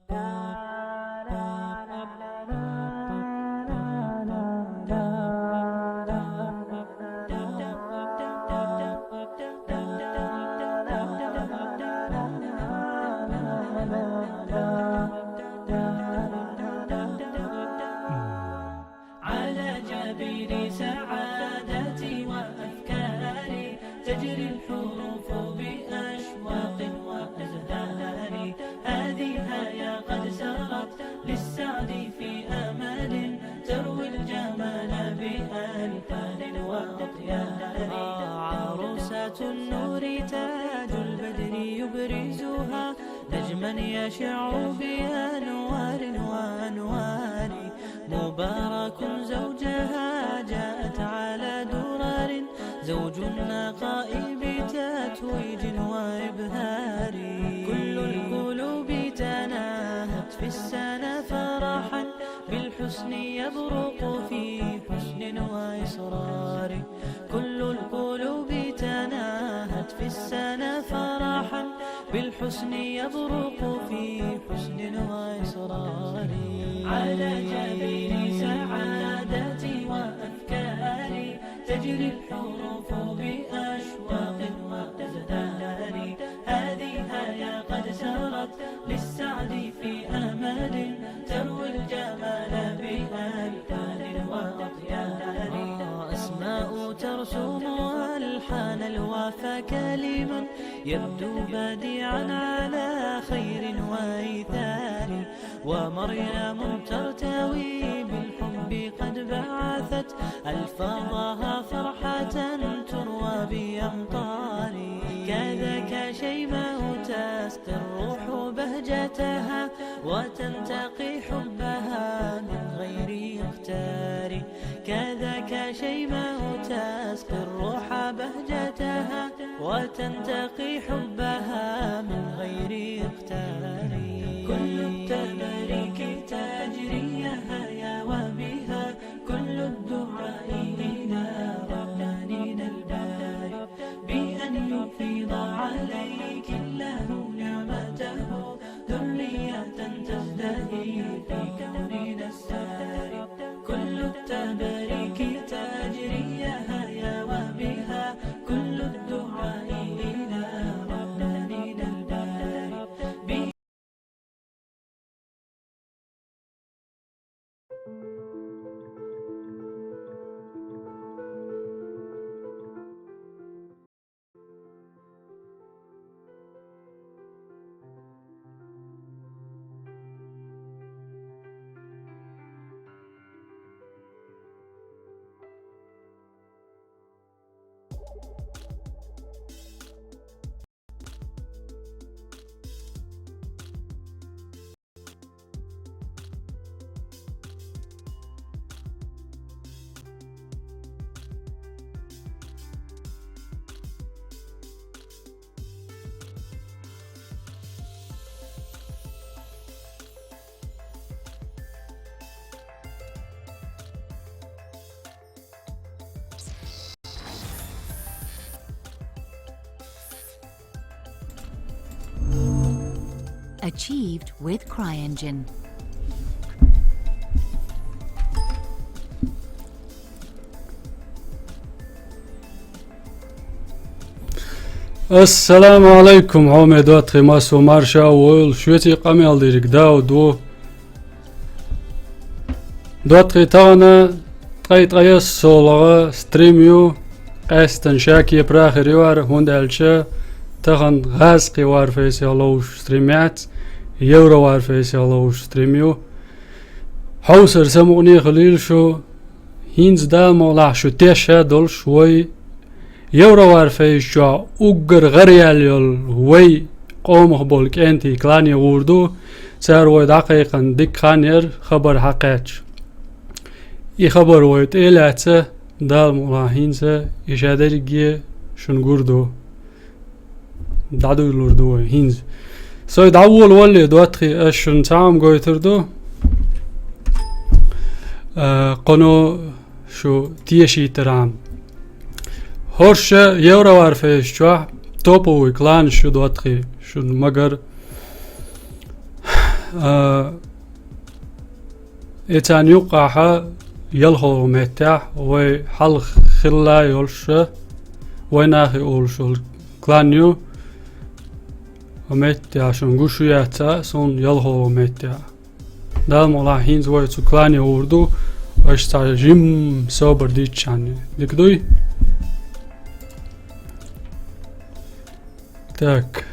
على جبين سعادتي وأفكاري تجري الحروف بأشواق وأزهار. هذه هيا قد سرت للسعد في أمل تروي الجمال بألحان وأطيار. عروسة النور تاج البدر يبرزها نجما يشع بأنوار وأنوار. مبارك زوجها جاءت على درر زوج النقاء بتتويج وإبهار. كل القلوب تناهت في السنة فرحا بالحسن يبرق في حسن وإصرار. كل القلوب تناهت في السنة فرحا بالحسن يبرق في حسن وإصرار. على جبين سعادتي وأفكاري تجري الحروف بأشواق وأزهار. هذه هيا قد سرت للسعد في أمل تروي الجمال بألحان وأطيار. أسماء ترسم ألحان الوفا كلما يبدو بديعا على خير وإيثار. ومريم ترتوي بالحب قد بعثت ألفاظها فرحة تروى بأمطار. كذاك شيماء تسقي الروح بهجتها وتنتقي حبها من غير اختار. كذاك شيماء تسقي الروح بهجتها وتنتقي حبها من غير اختار. كل التباريك تجري هيا وبها كل الدعاء إلى رحمن الباري بأن يفيض عليك الله نعمته ذرية تزدهي في كوننا الساري. كل التباريك تجري هيا وبها كل الدعاء إلى رحمن الباري. Achieved with CryEngine. السلام عليكم عومي دوات خماس ومارشا والشويتي قامي الديرك داو دوات خيطانا تقيس سولغا ستريميو قاستن شاكي براخر يوار هوند الشا تخن غاز قوار فيسي اللوش ستريميات يورو وار فيسي اللوش ستريميو حوسر سموني خليل شو هينز دا مولا شو تيشا دول شوي يورو وار فيسي شو اوغر غريال يول وي قوم خبولك انتي كلاني غوردو سار وي دقيقا ديك خانير خبر حقاتش اي خبر ويت إلاتسا دال مولا هينسا إشادرقية شنقوردو دعدو يلوردو هينز سوي دعول ولي دواتخي أشن تاعم قويتردو قنو شو تيشي ترام هورشا يورا وارفيش شوح توبو ويكلان شو دواتخي شو مقر إتان يقع يلخو متاح وحل خلا يولش ويناخي أولش كلانيو ومتاح شنقوشو ياتا سون يلخو متاح دال مولا هينز وي تو كلانيو وردو واشتا جيم سوبر ديتشاني ديكدوي Так.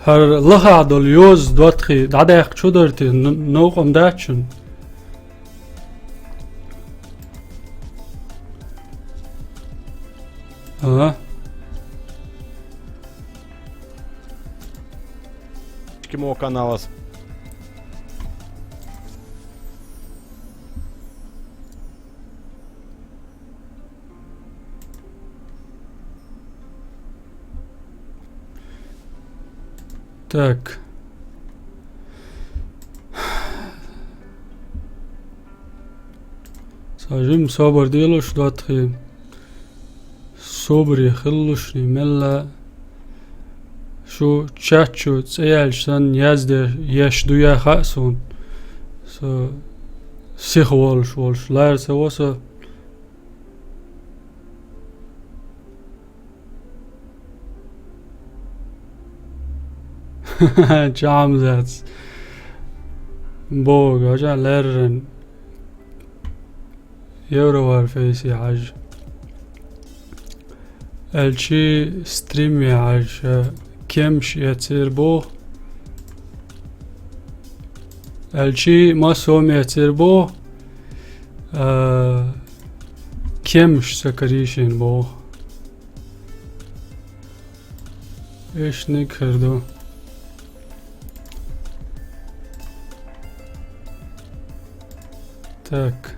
هر لغة دول يوز دوتخي دادا يخ چودرتي نوقم داتشن Моего канала. Так. ساجم صبر ديلوش دوتخي صبري خلوش ملا شو تشاتشو تسيالشن يازده يشدويا خاسون سو سيخ والش لار سواسو جام زات بوغ اجا لرن يوروار فيسي عج الشي ستريمي عج كمش يتير بو الشي ما سوم يتير بو كمش سكريشين بو ايش نكردو так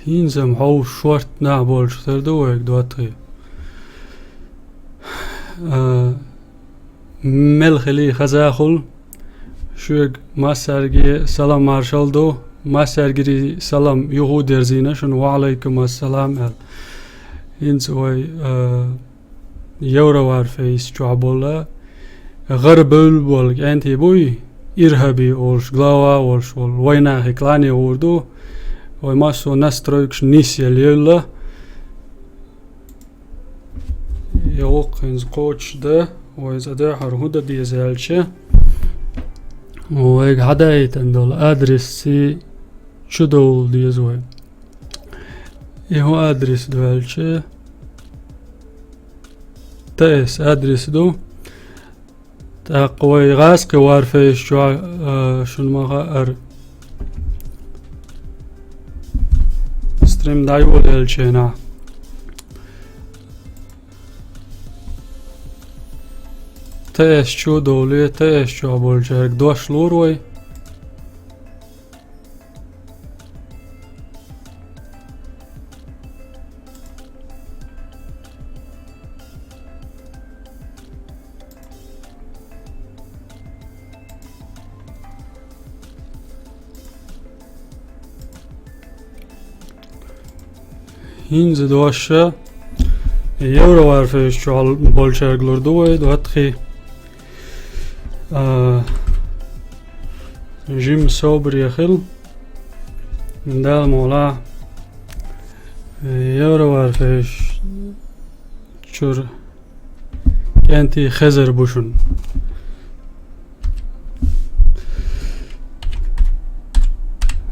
هينزم هو شورت نعبول شتردوك دواتري ملخلي خزاخل شوك ما سرگي سلام مارشال دو ما سرگري سلام يهود درزينشن وعليكم السلام هينزوي يوروار فيس جعبولا غربل بولك انتي بوي إرهابي أولش غلاوا أولش ويناخي كلاني وردو ويماسو نسترويكش نيسي اليولا يوقنز قوتش ده ويزاده هرهودا ديزالشه ويك هدايتن دول ادرسي چدول ديزوي يهو ادرس دوالشه تاس ادرس دو تاقوي غاسقي وارفيش شون مغا ار ستريم دايول الشينا تاس شو دولي تاس شو بولشارك دوش لوروي هينز دوشة يورو وارفيش شو بولشارك لوردوي دواتخي جيم صوبر يخل دال مولا يورو وارفيش شور كانتي خزر بوشن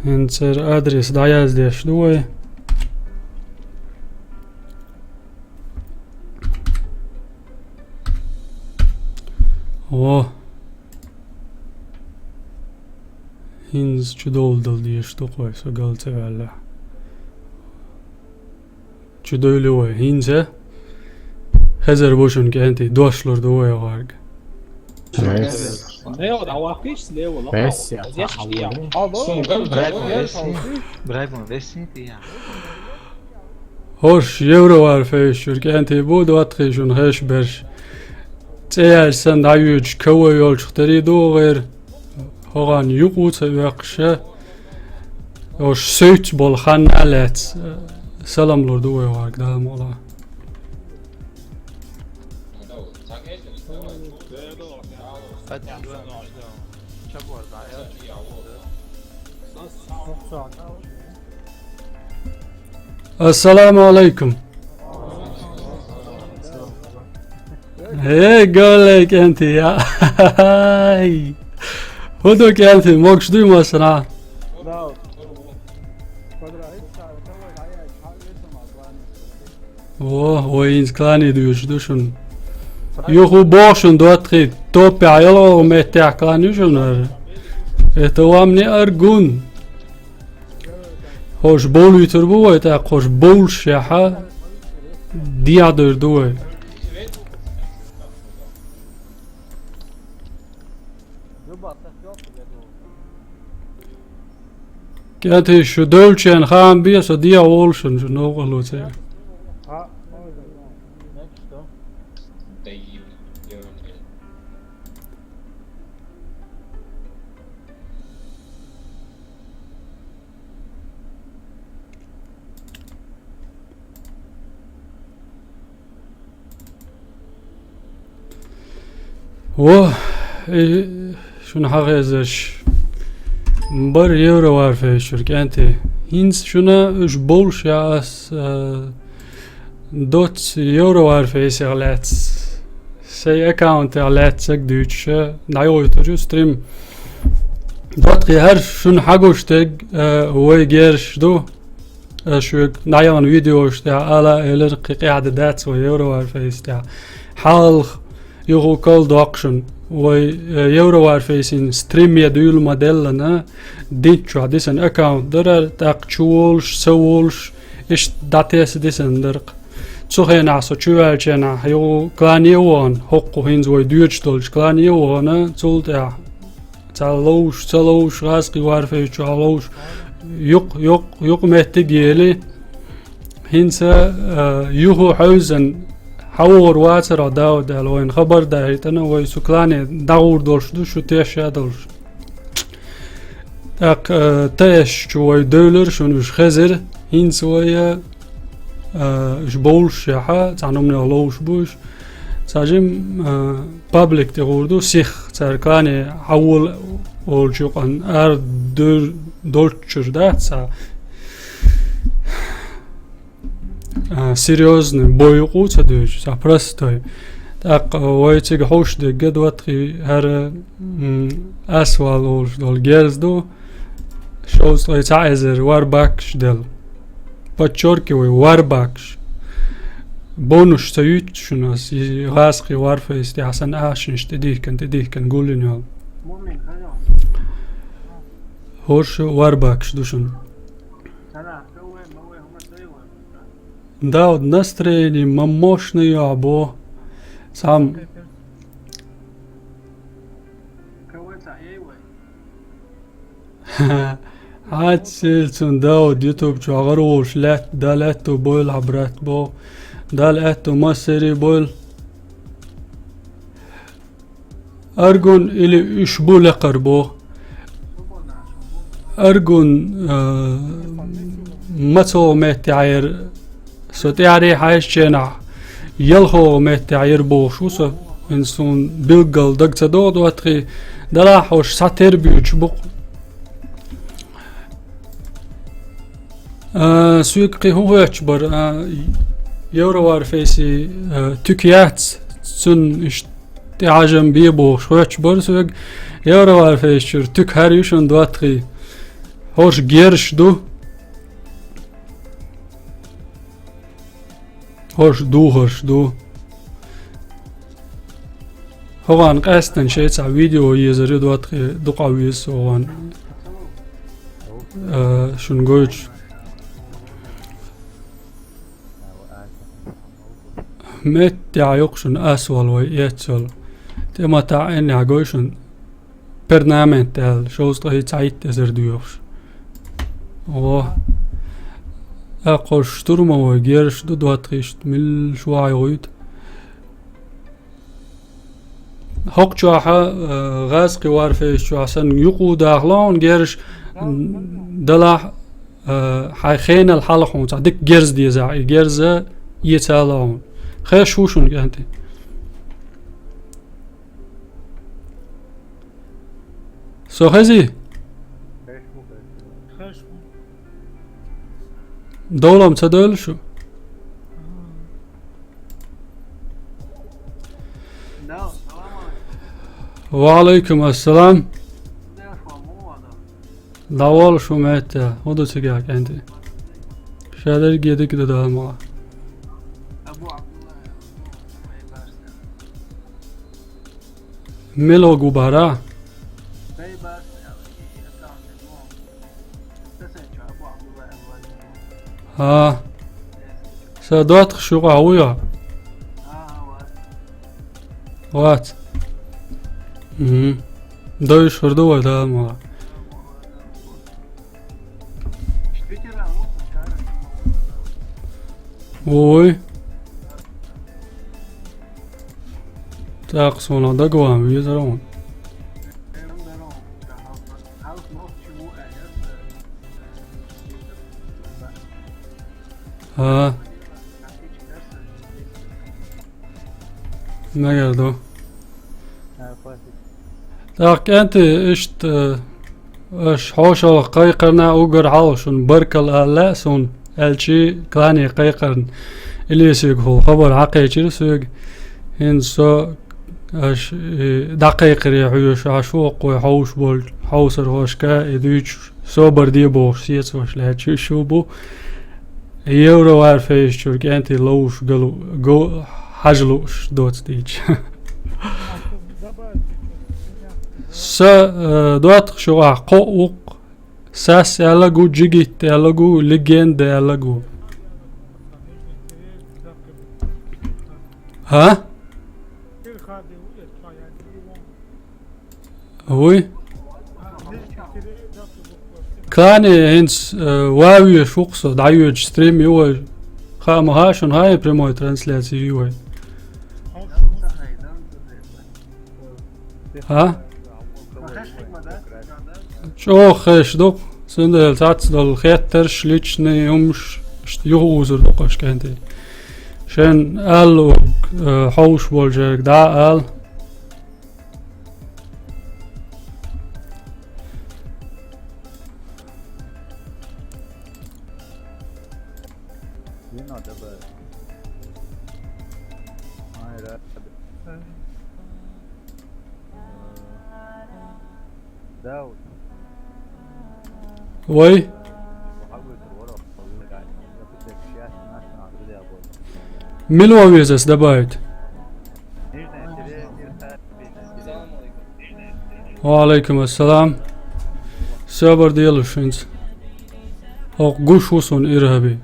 انسر ادرس داياز ديش دوي O. Hins çudoldu diye işte koysa galta valla. Çudolu var hinse. Hazır boşun kenti doşlar da var varg. Ne o da vakit ne o la. بس يا Yaş ya. Bravo, vesniti ya. Hoş euro var feşür kenti bu da atışın heşber. Eğer sen dayıç kavay yolçukları doğru. Horan yuqut vaqşa. Hoş söğüt bol xanalet. Selamlar da var varg da mola. Assalamu alaikum. Hey golek enti ya. Hodok enti mokş duymasın ha. O ins klani duyuş duşun. Yuhu boşun doatri topi ayolo mette klani şunlar. Etovamni argun. Hoş bol yutur bu var ta hoş bol şaha diyadır duvar. Kati şu dölçen ham bir so diya olsun şu noğalıtı. O şunu haqezش bar euro var feşür kenti hins şuna üç bolş ya as dot euro var feşür let say account let sek düç nayoytur stream dot her şun hagoşteg ve gerş do şu nayan video işte ala eler qiyade dat ve euro var feşür hal يغو كل دوكشن و يورو فيسين ستريم يدول موديلنا ديتشو ديسن اكاونت در تاق تشولش سولش اش داتيس ديسن درق تسوخين عصو تشوال جنا يغو كلانيوان حقو هينز و دوتشتولش كلانيوانا تولت تالوش غاسقي وارفيش تالوش يق مهتقيلي هينسا يغو حوزن حور واتر داود الوين خبر دايتنا ويسكلاني داور دولش شو تيش يادولش اق تيش شوي دولر شنوش خزر هين سويا اش بولش يحا تعنومنا لوش بوش ساجم بابليك تغوردو سيخ تركاني حول اولشوقان ار دولتشر دات سا серьезный бой уцадуешь, а простой. Так, войти гhoш де гадватри хар асвал олш дол герзду шоус лайцайзер варбакш дел. Подчеркиваю, варбакш. Бонус соют шунас и гаски варфейс де хасан ашин штедихкен гулиньол. Хош варбакш душун. Да, от настроение мощное або сам عاد داود يوتيوب شغروش لات دالاتو بول عبرات بو دالاتو مصري بول أرجون إلي إشبو لقربو أرجون متو متعير سوتياري حايش جنا يلخو متعير بوشوس إنسون بيلقل دقت دود واتري دلاحوش ساتير بيوجبق سويقي هو يعتبر يوروار فيسي تكيات سن تعجم بيبوش هو يعتبر سويق يوروار فيشر تك هاريوشن دواتري هوش جيرش دو هوش دو هوان قاستن شيء على فيديو يزري دوات دقاويس هوان شون قوش مت يعيقشن أسول ويأتسول تما تعين يعقوشن برنامج تال شوز طهي تعيد تزردوش أقول شترما وجيرش دوات خيشت مل شوعي غيد هق شوحة غاز قوار فيش شوحسن يقو داخلون جيرش دلع حيخين الحلقون تعدك جيرز دي زعي جيرزة يتالون خيش وشون كانتي سو خزي دولة متدول شو وعليكم السلام داول شو مات هدو تجاك انت شادر جيدك ده ما ملو غبارا ها سادات شو قوية وات دوش فردو ده ما وي تاقصونا دقوان بيزرون ها ما يردو تاق انت اشت اش حوشل قيقرنا اوغر حوشن بركل اللاسون الشي كلاني قيقرن اللي يسيقه خبر عقيتي سيق هن سو اش دقيق ريحوش عشوق وحوش بول حوصر هوشكا يدوش سوبر دي بوش سيت وش لهاتشي شوبو يورو عارفيش شورك انتي لوش قالو جو حجلوش دوت ستيج سا دوت شو قوق ساس يلاقو جيجيت يلاقو ليجند يلاقو ها هوي كان هنس واوي شوقص دعيوج ستريم يو خامهاشون هاي بريمو ترانسليشن يو ها شو خش دوك سند ساتس دول خيتر شليچني يومش يوزر دوقش كانتي شن ال حوش بولجر دا ال وي ملو ويزس دبايت وعليكم السلام سابر ديالوشنز او قوش وصون إرهابي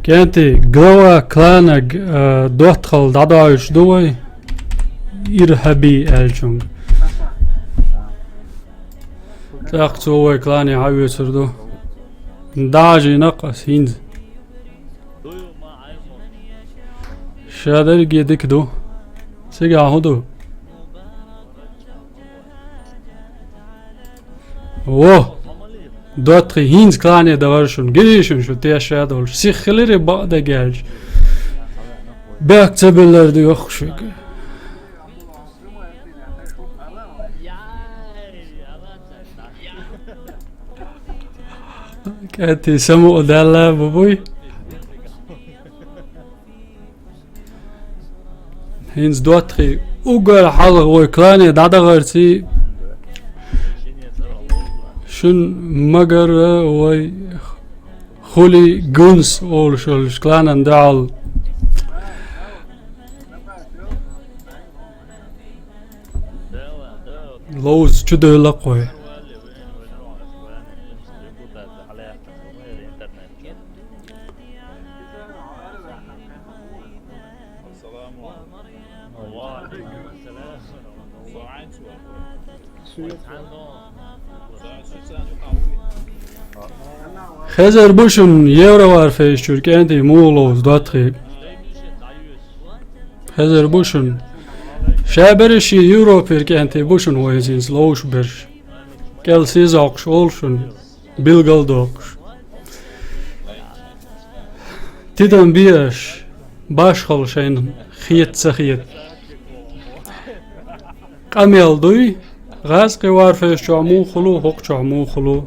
كانتي قوة كلانك دوتخل دادايش دوي إرهابي الجنگ تاقت هو كلاني عاوي سردو داجي نقص هند شادر جيدك دو سيقا هدو ووه دوتخي هينز كلاني دوارشون جريشون شو تياشادول سيخليري بعد جالج باك تبلر دي اخشك كاتي سمو دالا بابوي هينز دوتخي اوغر حلق ويكلاني دادا غرتي شن مگر وي خولي جونس اول شول شكلان دال لوز جدو لقوي خزر بوشن يورو وار فيش تركيا انتي مولوز داتخي خزر بوشن شابرشي يورو بيركي انتي بوشن ويزينز لوش برش كل سيزاقش اولشن بيلغل دوقش تيدن بيش باش خلشين خيت سخيت قميل دوي غاز قوار فيش جعمو خلو حق جعمو خلو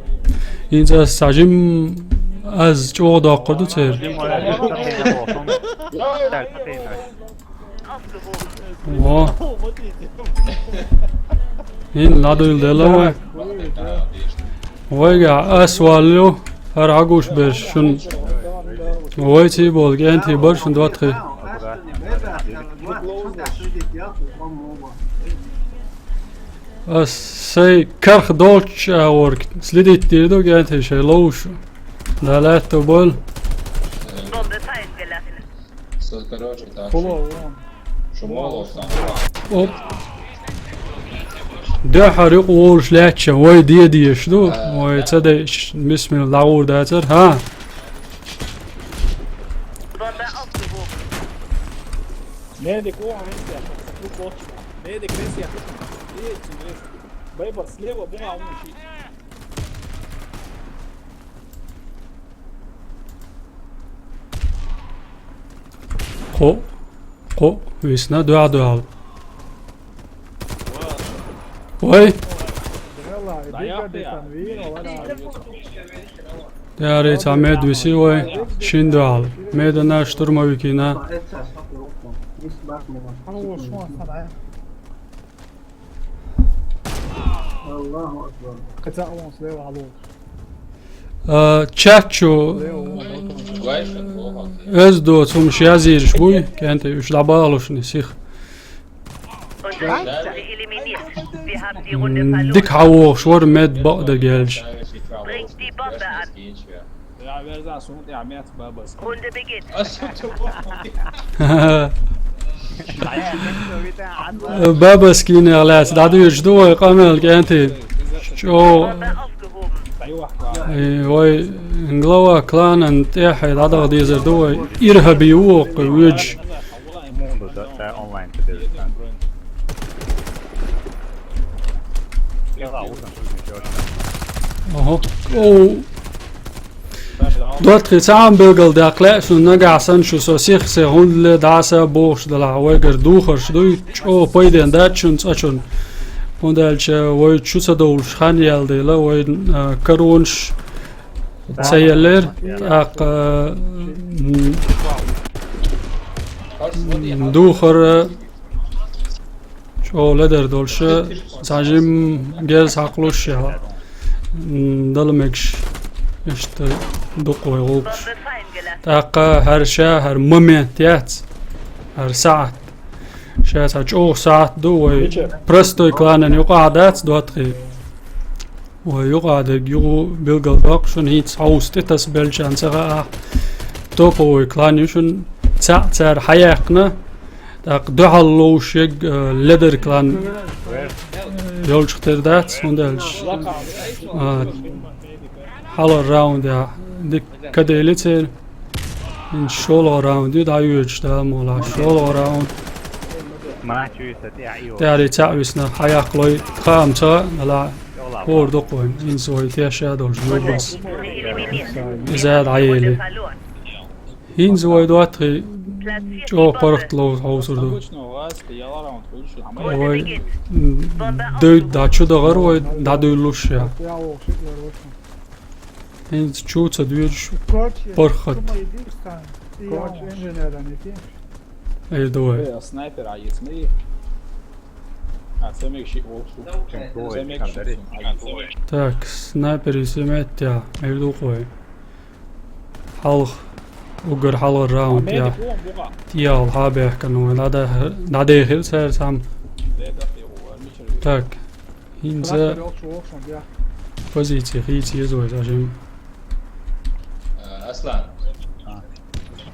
اینجا سعیم از جو داغ تر. واه. این لادویل دلوا. وایگا اسوالیو هر عگوش برشون. وای چی بود گنتی برشون دوات خی. سي كرخ دوتش اورك سليديت ديدو جانتي شي لوش دالات بول اوب ده حريق وولش لاتشا واي دي شنو واي تصدق بسم الله لاور داتر ها Медик, о, медик, медик, Бейбер, слева, бума, умничай. قو ويسنا دوال وي داري تعمد ويسي وي شين دوال ميدنا شترمويكينا الله اكبر قطع اون سليوا على تشاتشو ازدو تمشي ازير شوي كانت يش لعبالوش نسيخ ديك حوو شور مد بقدر جالش Ja, wer sagt so, ja, mehr zu Babas. Runde beginnt. بابا سكيني على دادو يجدو قامل كانتي شو وي انغلوا كلان انت احد هذا غادي يزردو ارهابي وق ويج اهو او دوت خيسام بيقل داقلا شو نقع سن شو سوسيخ سيغون لدعسا بوش دلع ويقر دوخرش دوي او بايدين داتشن تساشن وندالش وي شو سدولش خان يالديلا وي كرونش تسيالير اق دوخر شو لدر دولش ساجم جيز عقلوش دلمكش اشت دقوي غوبش تاقا هر شا هر مومنتيات هر ساعت شاس هجو ساعت دو برستو يقلانن يقعدات دواتخي ويقعد يقو بيلقل داقشن هيت عوز تتس بلشان سغا توقو يقلان يشن تسار حياقنا تاق دوحلوش يق لدر كلان يولش ختردات وندالش حالا راوند يا ديك كديلتر ان شولو راوند يدا يوج دا مولا شولو راوند داري تعويسنا حياقلوي خامتا لا وردقوين انزوي تياشا دولش يوبس زاد عيلي انزوي دواتري جو قرخت لو هوسردو وي داچو دغر وي دادويلوش يا این چو تدویرش برخط ای دوه سنايبر عيسمي سمك شيء так снайпер سمعت يا ای دو قوي حلق وقر حلق راوند يا تيال هابه كانوا لا ده خير سام так Hinze Yok şu olsun ya. позиции хити зой зажим. Aslan.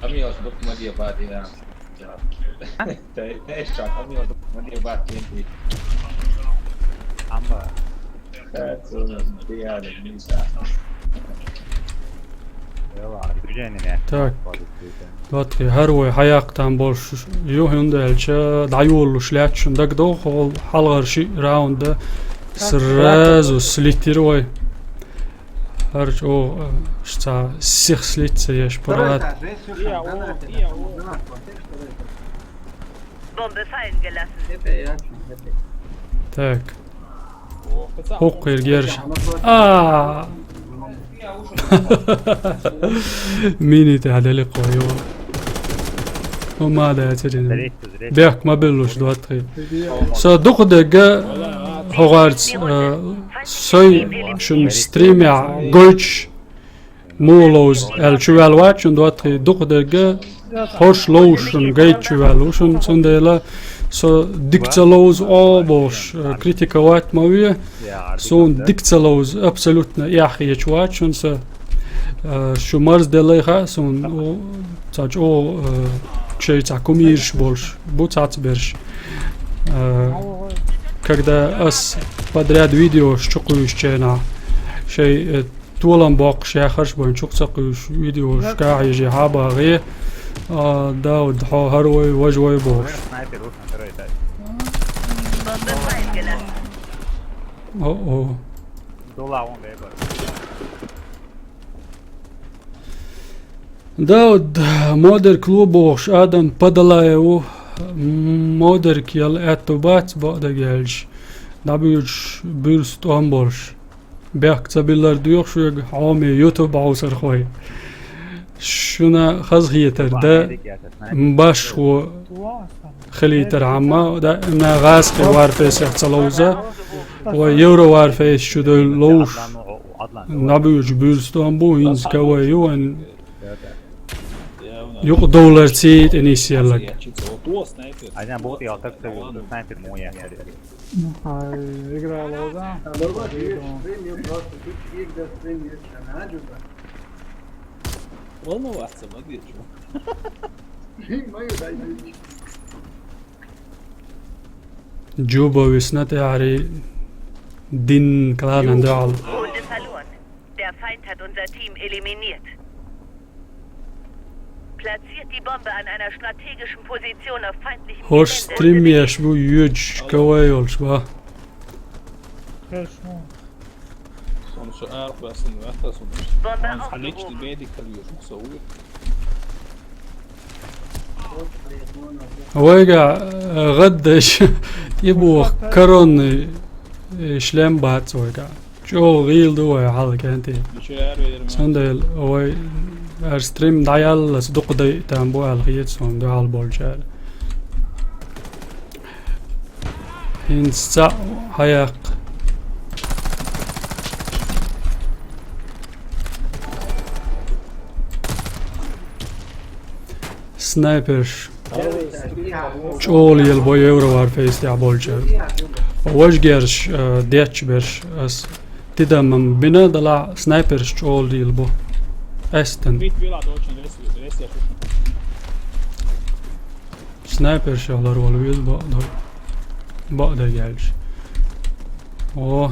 Kami harus berkemudian pada dia. Shot kami harus berkemudian pada dia. Amba. Evet, dia ada bisa. Yalla güceni ne? Так. Ватки харвой хаяктан болш юхундэлча даюлу шлячун дагдо хол халгарши раунда сразу слитировой. Харч о шта сих слится еш парад. Bombe fallen gelassen. Так. Хоккер герш. А. ميني تعدلي قوي وما لا تجد بيك ما بلوش دواتري سو دوق دقة هوغارت سوي شن ستريمي غولش مولوز الشوال واتشن دواتري دوق دقة هوش لوشن غيت شوالوشن سنديلا سو ديكتالوز او بوش كريتيكا وات موية سون ديكتالوز ابسولوتنا ياخي يچواتشن سو شو مرز دليخا سون او تاج او شيء تاكوميرش بولش بوتات برش когда ас подряд видео щукующена شيء طولن باق شاخرش بون شقسقوش فيديو شكا يجي حابا غي داود هروي وجوي بوش Sniper rufen teröjt. Bombe fallen gelassen. او Dola on Weber. داود مودر كلوبوش ادم بدلايو مودر كيال اتوبات بعد gelش نبيش بيرست امبولش بيك تبيلر ديوخ شو عامي يوتيوب عوسر خوي شونا خزغيتر ده مباش و خليتر عما ده انا غاز وار فيس يحصلوزا ويورو وار فيس شو ده لوش نبيش بيرست امبو هينز كوايو ان يق دولار تيت انيسيالك Aynen bu yatak seviyordu. Sniper mu ya? Играла, да? Волноваться, могли что? جوبا وسنت يعني دين كلان عندال Runde verloren. Der Feind hat unser Team eliminiert. Platziert die Bombe an einer strategischen Position auf feindlichem هوش Gelände. ستريم يشبو يوج كوايولش با Хорошо. Sonuçta eğer basın ve sonuçta. Bombe Man verlegt die aufgehoben. Bedi kalıyor. Çok soğuk. ويقع غدش يبو كرون شلم بات ويقع جو غيل دو حال كانتي Bir şeyler veririm. سندل وي ستريم دايال صدق دي تامبو الخيت سون دو على بولشار هنسا حياق سنايبرش شول يلبو يورو وار فيس تاع بولشر واش جيرش ديتش برش اس تدمم بنا دلا سنايبرش شول يلبو استن Bit bila doći na res ja سنايبر شغلر والويز بقدر جالش او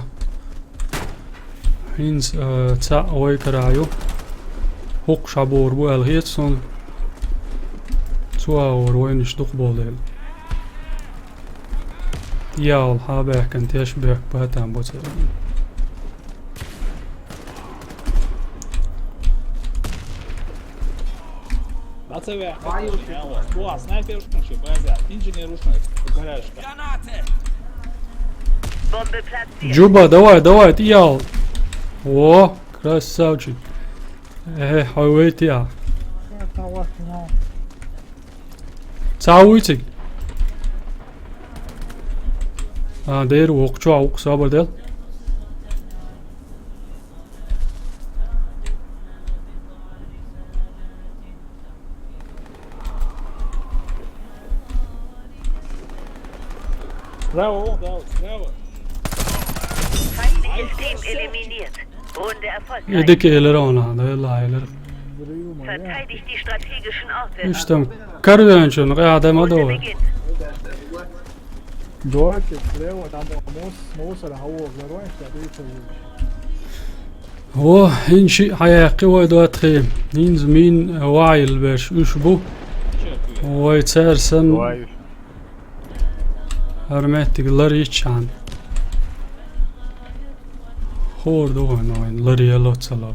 هينز تاع وي كرايو هوق شابور بو الغيت سون توا وين يشدق بوليل يال هابك كنت يشبك باتام بوتل Bacaj ve. Bu snajper rušno će baza. Inženjer rušno je. Garažka. Bombe platziert. جوبا دواي تيال او красавчик حويتيا تعويتك دير وقشو عوق صابر ديل Bravo, bravo, bravo. Team eliminiert. Runde erfolgreich. yedik eler ona da laylar. Verteidigt die strategischen Orte. İşte karıvençon adam Runde adı. beginnt. هو إن شيء حقيقي ودوات خيم إن زمين وعي الباش يشبو ويتسارسن Doğayı هرماتك لريتشان خور دوغن وين لري لوت سلا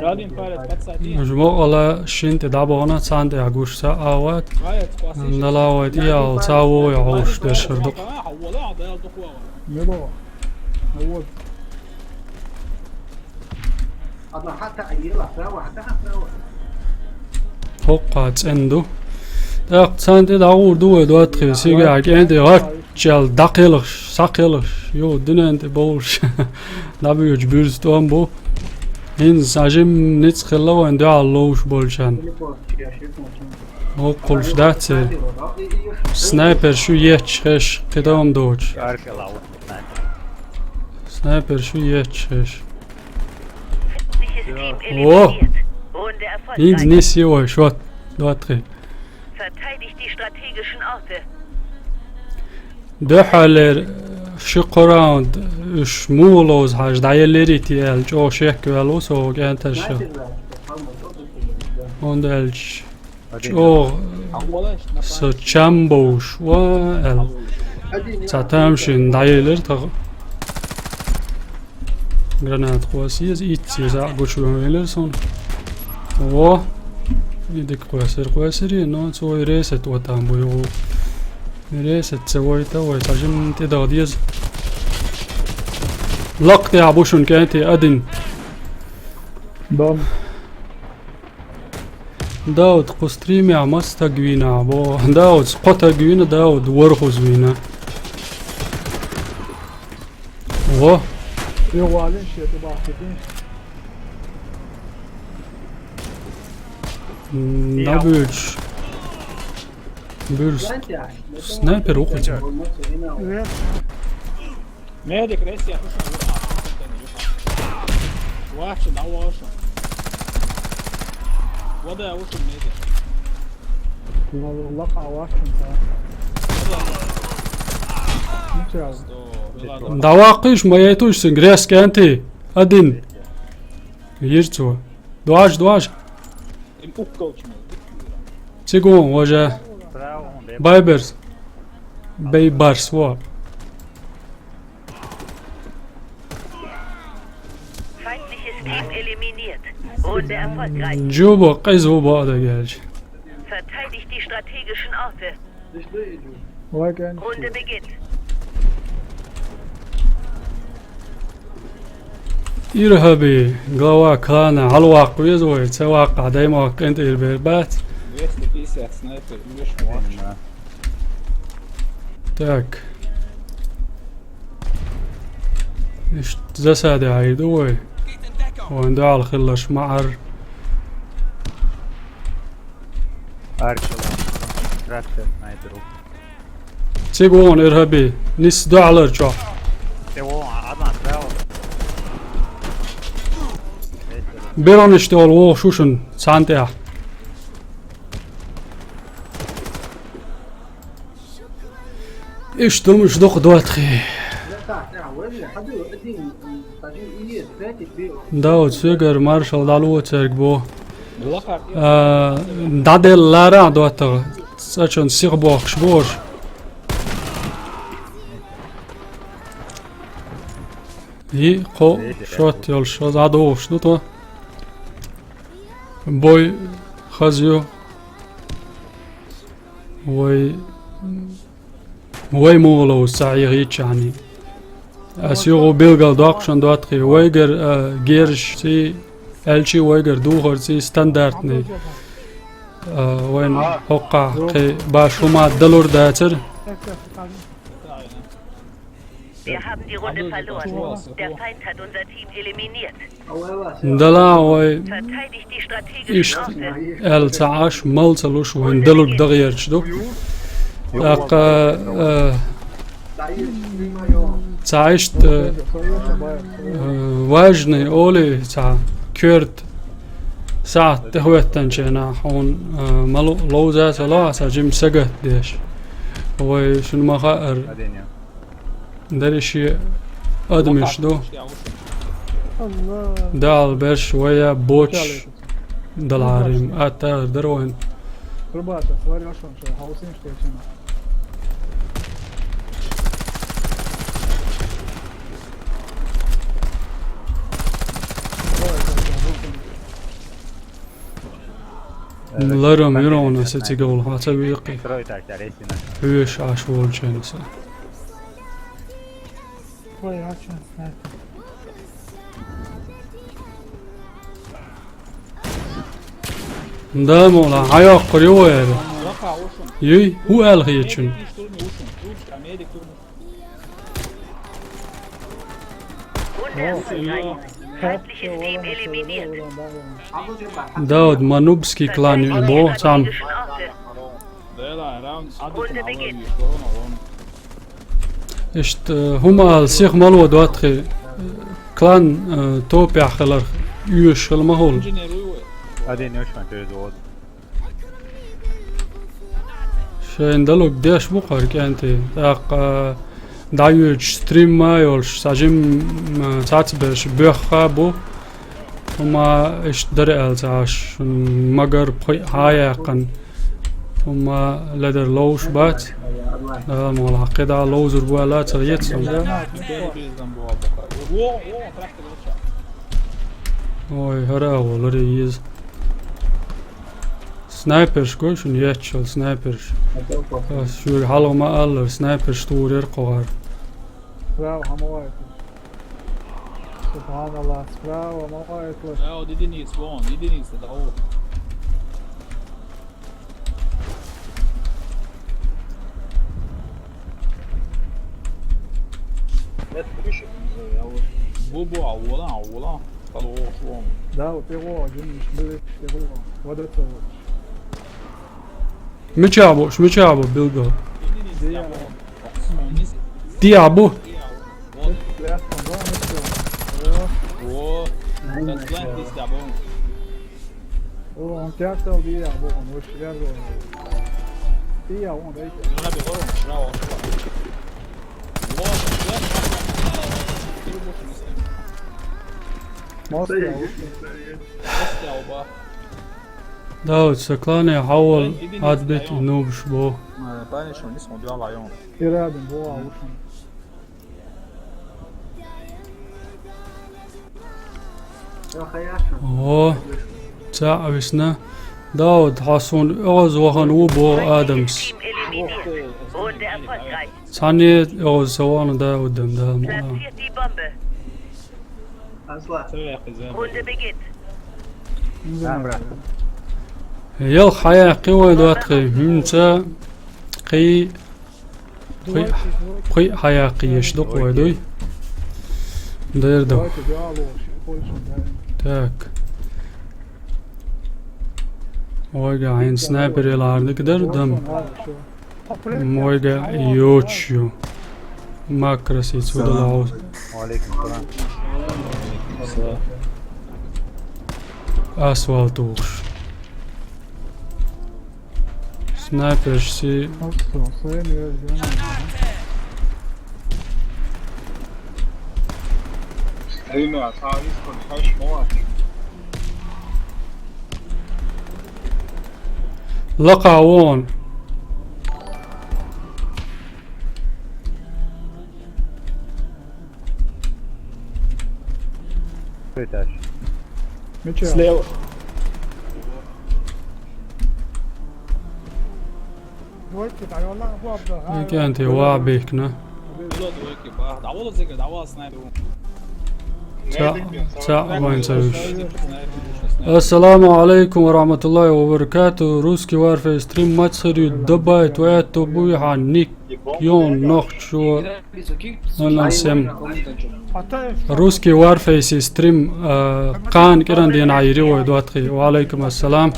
Radim Paret, kaç saat iyi? مجموع على شين تدعبونا ساند يعقوش ساعات Gayet kuasi. نلاوات يا تساوو يعوش دشردق Havvala dayalı dokuva var. توقعت عنده ساند دعور دو دوات خيسي قاعد عندي غاتشال دقيلش ساقيلش يو دنا انت بولش دابيو جبيرز توان بو هين ساجم نتخلو عندي علوش بولشان هو قلش داتسي سنايبر شو يتشخش قدام دوش arkalavut. سنايبر شو يتشخش Feindliches Team Oh. eliminiert. Runde هين erfolgreich. نسي هو شوت دوات خي Verteidigt die strategischen Orte. دحالر شق راوند شمولوز حاج دايلري تيال جو شيك والوس او كانتش وندلش جو Havvala işte. سچامبوش و ال ساتامشن دايلر تغ جرانات قواسيز ايتسي زا قوشو ويلرسون و يدك قواسري نو سوي ريست وتامبو يو ريست سويته ويتعجم تدغديز لقطي عبوشن كانت أدن داود قستريمي عمستا قوينا عبو داود سقطا قوينا داود ورخو زوينا و نابلش بيرس سنايبر وقت Medik resi yapmışsın. Vaşın avaşın. Vada yavuşun medik. دواقيش ما يتوش سنجريس كانتي أدن يرتو دواج Im ukkoç mu? تيقون وجه بايبرز بايبرز و Feindliches Team eliminiert. Runde erfolgreich. جوبو قيزو بعد جالش Verteidigt die strategischen Orte. Runde beginnt. إرهابي قوا كان على الواقع يزوي تواقع دايما كنت البيربات Vesti pisat sniper. Još vaš. تاك إيش زساد عيدوي وندع الخلش معر Arkalavut. Traktör sniper. تيقون إرهابي نس دولار جو Evo adam bravo. بيرون اشتغل وو شوشن سانتيا ايش مش دوق دوات خي داود سيجر مارشال دالو ترقبو Bulakar. دادل لارا دوات ساتشون سيغبوخ شبوش هي قو شوت يلش زادوش دوتو بوي خازيو وي مولو سعيغيتش يعني اسيغو بيلغال دوكشن دواتخي ويجر جيرش سي الشي ويجر دوغر سي ستاندرتني وين حقا كي باشوما دلور داتر Wir haben die Runde verloren. Der Feind hat unser Team eliminiert. دلا وي Verteidigt die إيش strategischen Orte. التعاش ملتلوش وين دلور دغيرش دو اق تعيشت واجني أولي تاع كيرت ساعة تهوت تنشينا حون ملو لوزات لا ساجم سجت ديش هو شنو ما خائر بعدين يا داري شيء أدمش دو دال برش ويا بوتش دلاريم أتا دروين Probate, stvari još vam će, hausim što će na. لرم يرون ستيقول هاتويقي ترى تعرف هوش عشوال جنسة Koji račun snajper? ده مولا عياق قريوه Laka ušun. يي هو قال هيتشن Medic turmi ušun. Turčka medic turmi. Wunderbar. Feindliches Team eliminiert. داود مانوبسكي كلان يبو سام Strategischen Orte. Dela, round. Runde beginnt. اشت هما السيخ مالو دواتخي كلان توبيع خلر يوش المهول Inženjer ujuje. بعدين يوش ما تريد شين دلوك ديش بقر كانتي داق دايوج ستريم ما يولش ساجم تعتبرش بيخا بو هما اش درقل تعاش مقر بخي هايقن هما لدر لوش بات دا مولا قدا لوزر بوالا تغيتسم Beli bizden bu abla. Wo, traktor uça. اوي هرا ولري يز سنايبرش كوشن ياتشل سنايبرش شو حلو ما قال سنايبرش طور يرقوار Spravo, hamo vajte. Subhanallah, spravo, hamo vajte. Evo, Didinic von, Didinic da ovo. Bu avula. Talo ovo šuom. Da, u te ovo, džiniš, bili te ovo. Vodete ovo. مچابو بيلغو Didinic da von. ديابو Ja sam dva mislio. Wo, das bleibt ist da von. Ovo, on kjartal dija, bo on už vjergo. Dija, on dejte. Ona bi horom šrao. Wo, Moskva, oba. داود سكلاني حول عدبت نوبش بو Tajnično nismo odjala i on. i radim, bo ušam. اوه تعبسنا داود حاسون اوز وخن وبو ادمس Team eliminiert. Runde erfolgreich. ثاني اوز سوانا داود دم دا Platziert die Bombe. Sve je zem. Runde beginnt. يل حياة قوة دواتقي همتا قي حياة قيش دق ويدوي داير دو Dajte djalo, pođem, dajem. تاك ويقع عين سنايبر يلعب قدر دم ويقع يوتشيو ماكرسي تود العوز وعليكم السلام اسوال توش سنايبر سي Ostro, sve mi je zgrano. لقاوون Pitaš. Miće, Slevo. dvojke, taj Allah, babda. كانتي وابيكنا Bilo dvojke, pa da ovo zeka, da ovo snajper. تا وين تسويش السلام عليكم ورحمة الله وبركاته روسكي وارفي ستريم ما تصير دبا تويت بوي حنيك يون نوخ شو نلنسم روسكي وارفي ستريم قان كيران دين عيري ودواتخي وعليكم السلام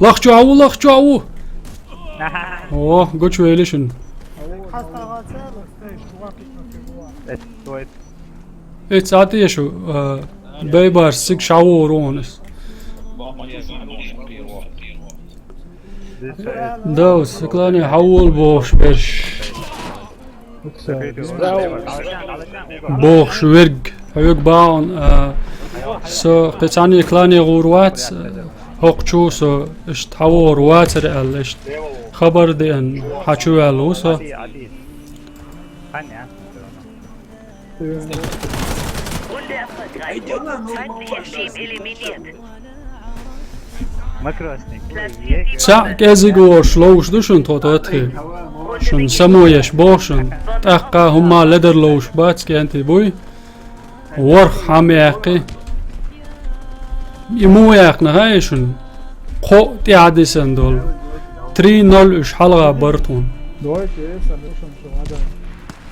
لخ جاو اوه قوتشو ايليشن تويت إيش عادي شو بيبر سيك شاورونس دوس كلاني حول بوش برش بوش ورق هيك باون سو قطعني كلاني غوروات هوق شو سو اشت حور واتر ال اشت خبر دي ان حشو الو سو عادي Runde erfolgreich. Feindliches Team eliminiert. ماكروسنيك سا كازي غور شلوش دوشن توتاتي شن سمويش بوشن تحقا هما لدر لوش باتسكي انتي بوي ورخ حميقي يمو يقنا هاي شن قو تيعدي سندول 3-0 اش حلقة برتون دويت ايه سموشن شو هذا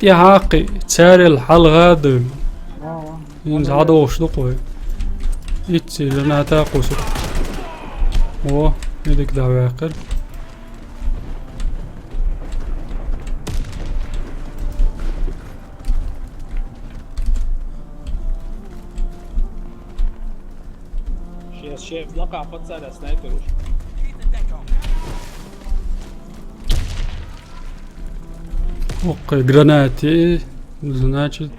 تيحاقي تساري الحلقة دول اه ينز عدوش دقوي يتسي لنا تاقوسو اوه يدك دعوة اقل شيف لقى فوت سنة سنايبر وش اوكي جراناتي значит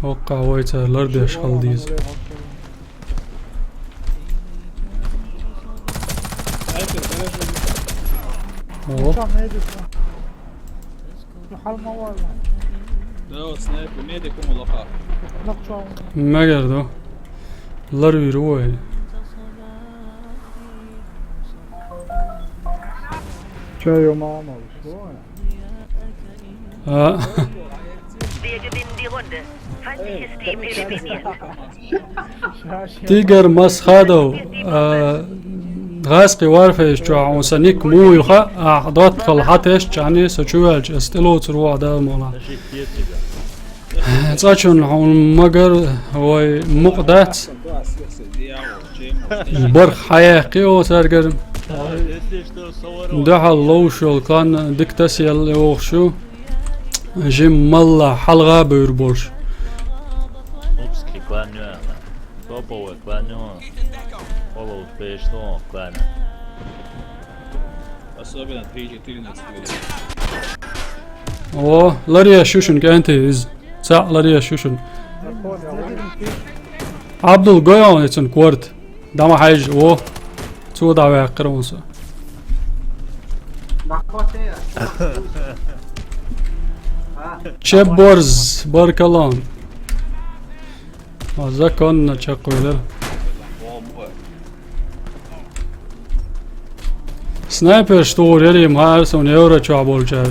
اوكا ويتا الارض اشغل ديز سنايبر بلاش اوه كم هيدي محل موال لا سنايبر ميديكم ولقى نقشوا ما قردو الارض يروي شايو ماما شو Wir gewinnen die Runde. Feindliches Team eliminiert. تيجر مسخادو غاسقي وارفيش جوا عنسانيك مو يخا احضات خلحاتيش جاني سجوالج استلو تروع دا مولا تاچون حون مگر هو مقدات برخ حياقي او سرگرم ده اللوشو كان دكتاسي اللوشو جيم ملا حلقة بيربوش Upski klanjujeme. Topove klanjujemo. Ovo uspješno klanja. Особенно 3-14 اوه لاريا شوشن كانتي از سا لاريا شوشن عبد القيون يتن كورت دama حاج اوه تو دعوة قرونسا تشبورز باركالان زكون تشقويلر سنايبر شتور يلي مهارسون يورا شعبول جاي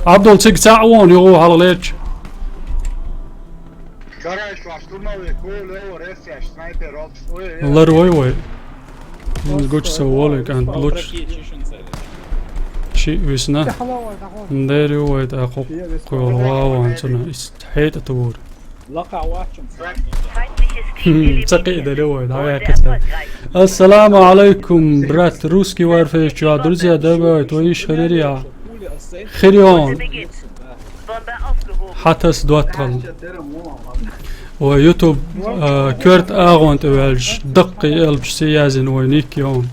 عبدول تيك تعوون يغو على ليش الله روي وي نقولش سوالي كان بلوش شيء ويسنا نديري وي تاقو قولوا وانتنا استحيت اتور لقى واحد Feindliches Team تقي eliminiert. دلوي دعوة Runde كتاب erfolgreich. السلام عليكم برات روسكي وارفيش جوا درزيا دابا تويش خريريا خريون Beginnt. Bombe aufgehoben. حتى سدواتل ويوتيوب كورت اغون توالج دقي البش سيازن وينيك يوم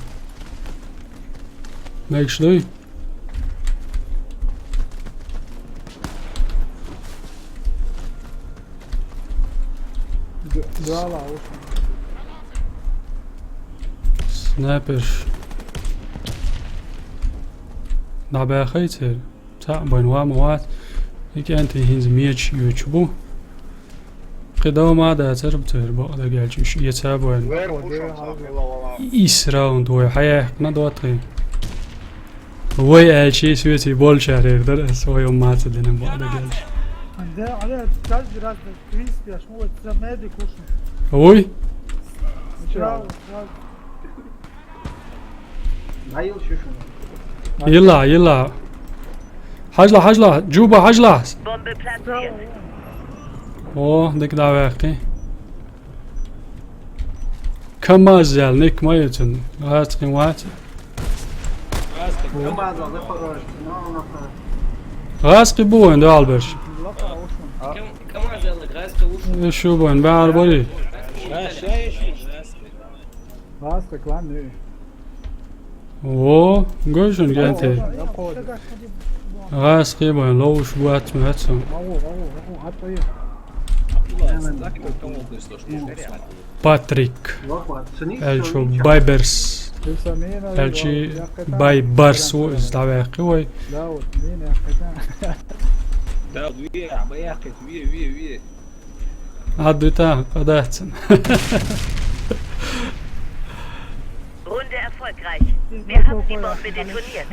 ماكش لي دوالا سنايبر نعبا خيتر تاع بينوا موات هيك انت هينز ميتش يوتيوب قدام هذا تربتر بقى جالش يتابع وين إسراون دوي حياة ندوتري وي أشي سويتي بول شهر درس وي ما تدين بقى جالش عندها عليها تاج راس كريسبي شو تسمى كوشن وي يلا يلا حجلة جوبا حجلة Bombe platziert. اوه ديك دعوة اخي كما زال نيك ما يتن غاتقي وات راسك غاسقي بوين دو البرش لقى وشون كم واحد يلا غاسقه وش شو بوين بعر بولي ماشي ايش راسك كلام ني او قوشن قانتي يقول غاسقي بوين لوش بوات مهتسم هو حتى هي باتريك الشو بايبرس تسمينا الشي بايبرس وإزدعوا قوي داود مين يا حكام داود ويا عم ياخذ ويا عدوتا قد أحسن Runde erfolgreich. Wir haben die Bombe detoniert.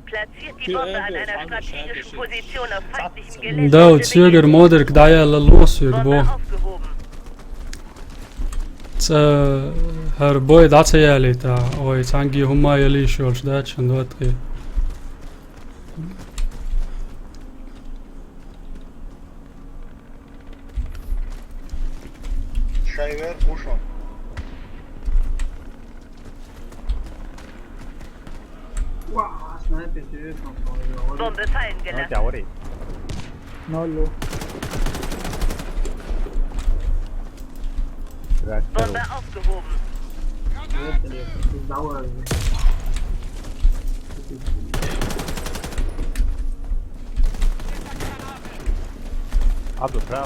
Platziert die Bombe an einer strategischen Position auf feindlichem Gelände. داود سيجر مودرك دعيا للوص يربو Bombe aufgehoben. هر بوي دعتا يالي تا اوي تانجي هما يلي شولش داتشن دواتقي شايفر وشون Bombe fallen น้อย gelassen. เจ๋วดิ نولو Bombe aufgehoben. อัพสุดแล้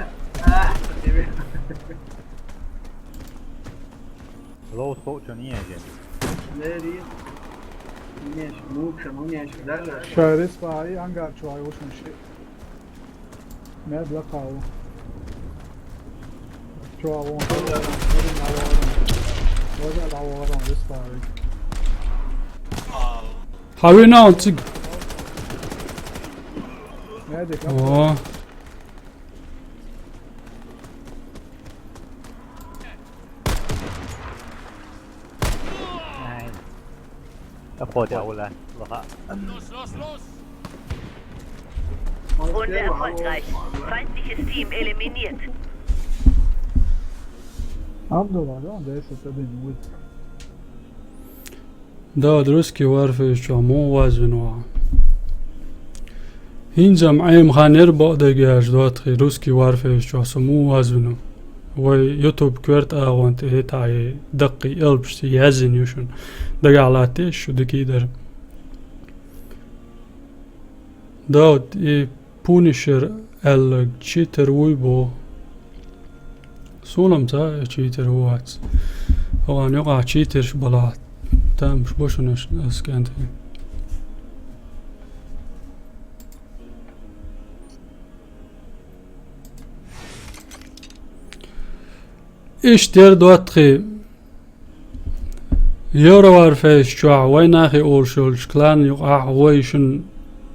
ว โลโซชนี่ไง شارس باي انقر شوي وشون شيء ما بلقاو شو عوون وضع العوارض بسباري حاوي ناونتك نادك اوهโคตรเจ๋วเลยแล้วก็ Runde erfolgreich. Feindliches Team eliminiert. عبد الله لا ده ستبين ود داود روسكي وارفي شو مو وازنوا هينزم عيم خانير بقدجاج دواتخي روسكي وارفي شو سمو وازنوا ويوتيوب كورت اغوانت هيتاي دقي البش يازن يوشن دقالاتي شو دكيدر داود اي بونيشر ال تشيتر ويبو سولم تا تشيتر وات هو ان يقع تشيتر شبلات تام مش بوشنش اسكنت ايش دير دواتخي يوروار فيش شوع وين اخي اول شولش كلان يقع ويشن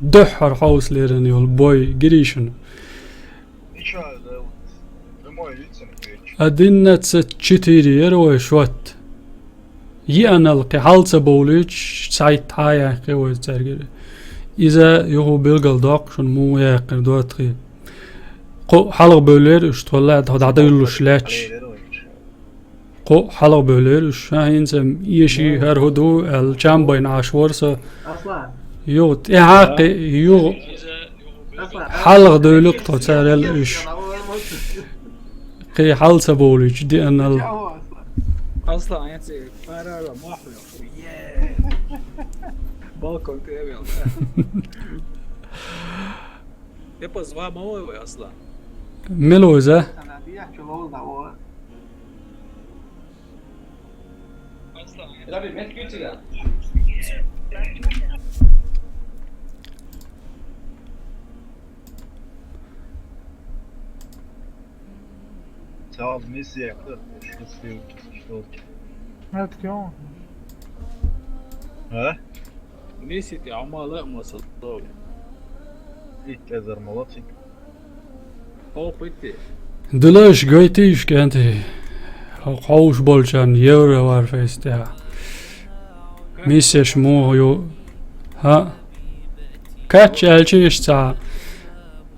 دحر حوس ليرن يول بوي قريشن ادينا تشتيري يروي شوت يانا القي حالسا بوليش سايت هاي قوي ترجر اذا يهو بيلقل دوق شن مو ياقر دواتخي قو حلق بولير اشتولاد هاد عديلو شلاتش قو حلق بولير شاهين سم يشي هر هدو الجامبين عاشورسا يوت إعاقي يو حلق دولق تسار الإش قي حل سبوليش دي أن ال اصلا انت فرار محلو بالكون تبي يبقى زوا ما هو اصلا ملوزة Rabbi, met gütiga. تعال ميسي يقدر شو هات كيون ها نسيت عملاء مصدوق ايه كذا ملاتي هو بيتي دلاش قايتيش كانتي قوش بولشان يورا وارفيستها ميسيش مو يو ها كاتش الجيش تا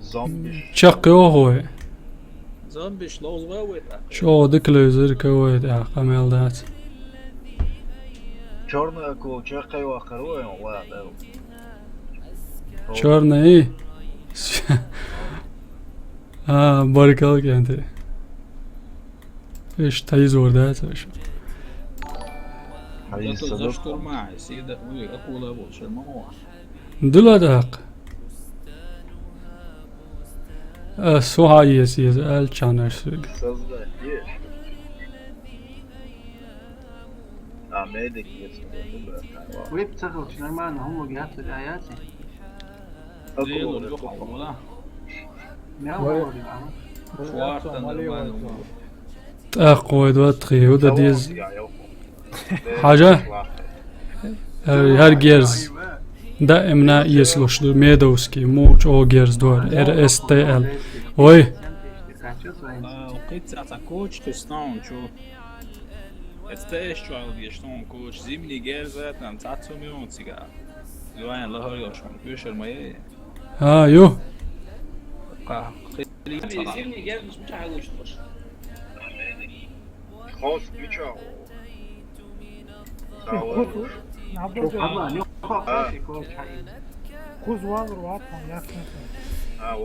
زومبي شقيو هو زومبي شلوز ويت شو دكلوزر كويت يا قميلدات Черная куча, кайва хоруем, ладно. черный بارك الله فيك انت ايش تيزور ده за штурма сида вы акула больше мало دلا دق سوهاي سيز الچانر Медик есть. ويب تسخل نورمال هم بيحط الآيات ليلو يخو ولا شوارتا نورمال اقوى دوتخي ودا ديز حاجة هر جيرز دائما يسلوش ميدوسكي موش او جيرز دور RSTL وي وقيت ساعة كوتش تستون شو استاش شو يشتون كوتش زمني جيرزات نم تعطوا ميون سيجار لوين الله يرحم بيشر ماي يو زمني جيرز مش عاوز تخش خاص ميشاو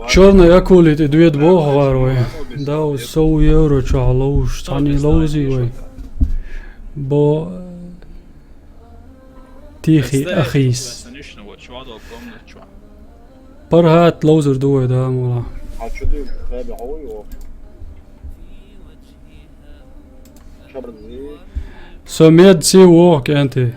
черный акулит и дует бог вой да соу евро чалош тани лози вой бо تيخي أخيس برهات لوزر دوي ده مولا سميت سي ووك انتي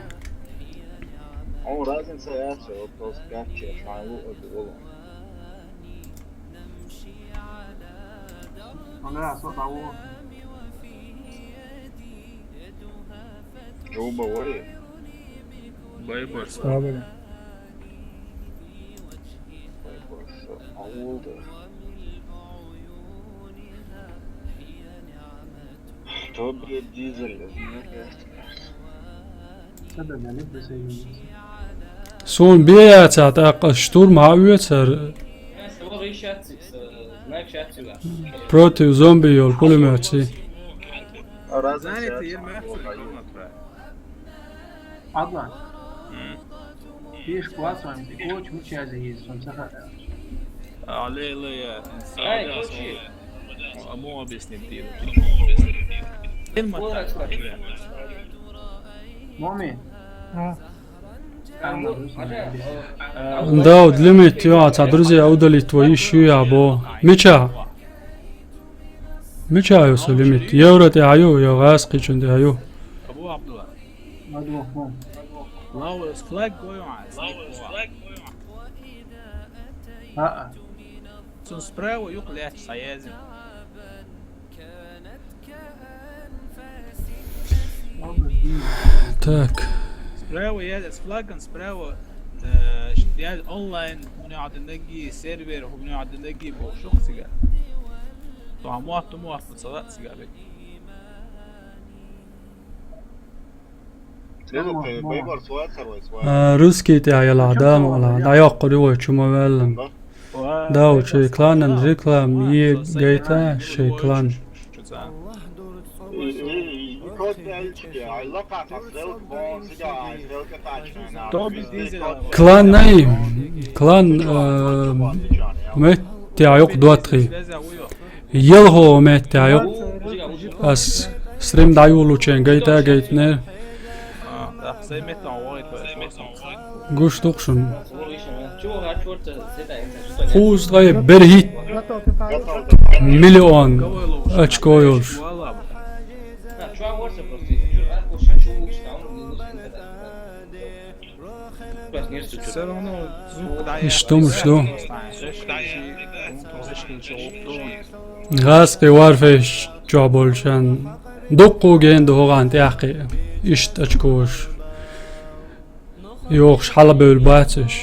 جوبا وري بايبرس توبري ديزل سون بيات اق شتور معويتر بروتو زومبي والبوليماتي عضلان فيش كواسون كوتش مش عايز سمسخة عليه لا مو بيسند ديل مؤمن داود ليميت يا تعدرزي اودلي توي شو يا بو ميچا يوسو ليميت يورت ايو يا غاسقي چند ايو ابو عبد الله لاوس فلاج جوي ها سون سبراو يقلع سيازم تاك سبراو يا فلاج سبراو يعني اونلاين بنقعد نلاقي سيرفر وبنقعد نلاقي شخص سجا طعمات صدق سجا روسكي تاع العدام ولا دايق قدوة شو مبلن داو شي كلان ريكلام جيتا شي كلان كلان نايم كلان مت تاعيق دواتري يلهو مت تاعيق اس ستريم دايولو چين جيتا جيتنر گوش دقشون خوز غای برهیت مليون اچکو یولش شتو غاز قوار فيش جابولشان دقو جند هوغان تاقي اشت اچکوش يوخش حالا بölbätش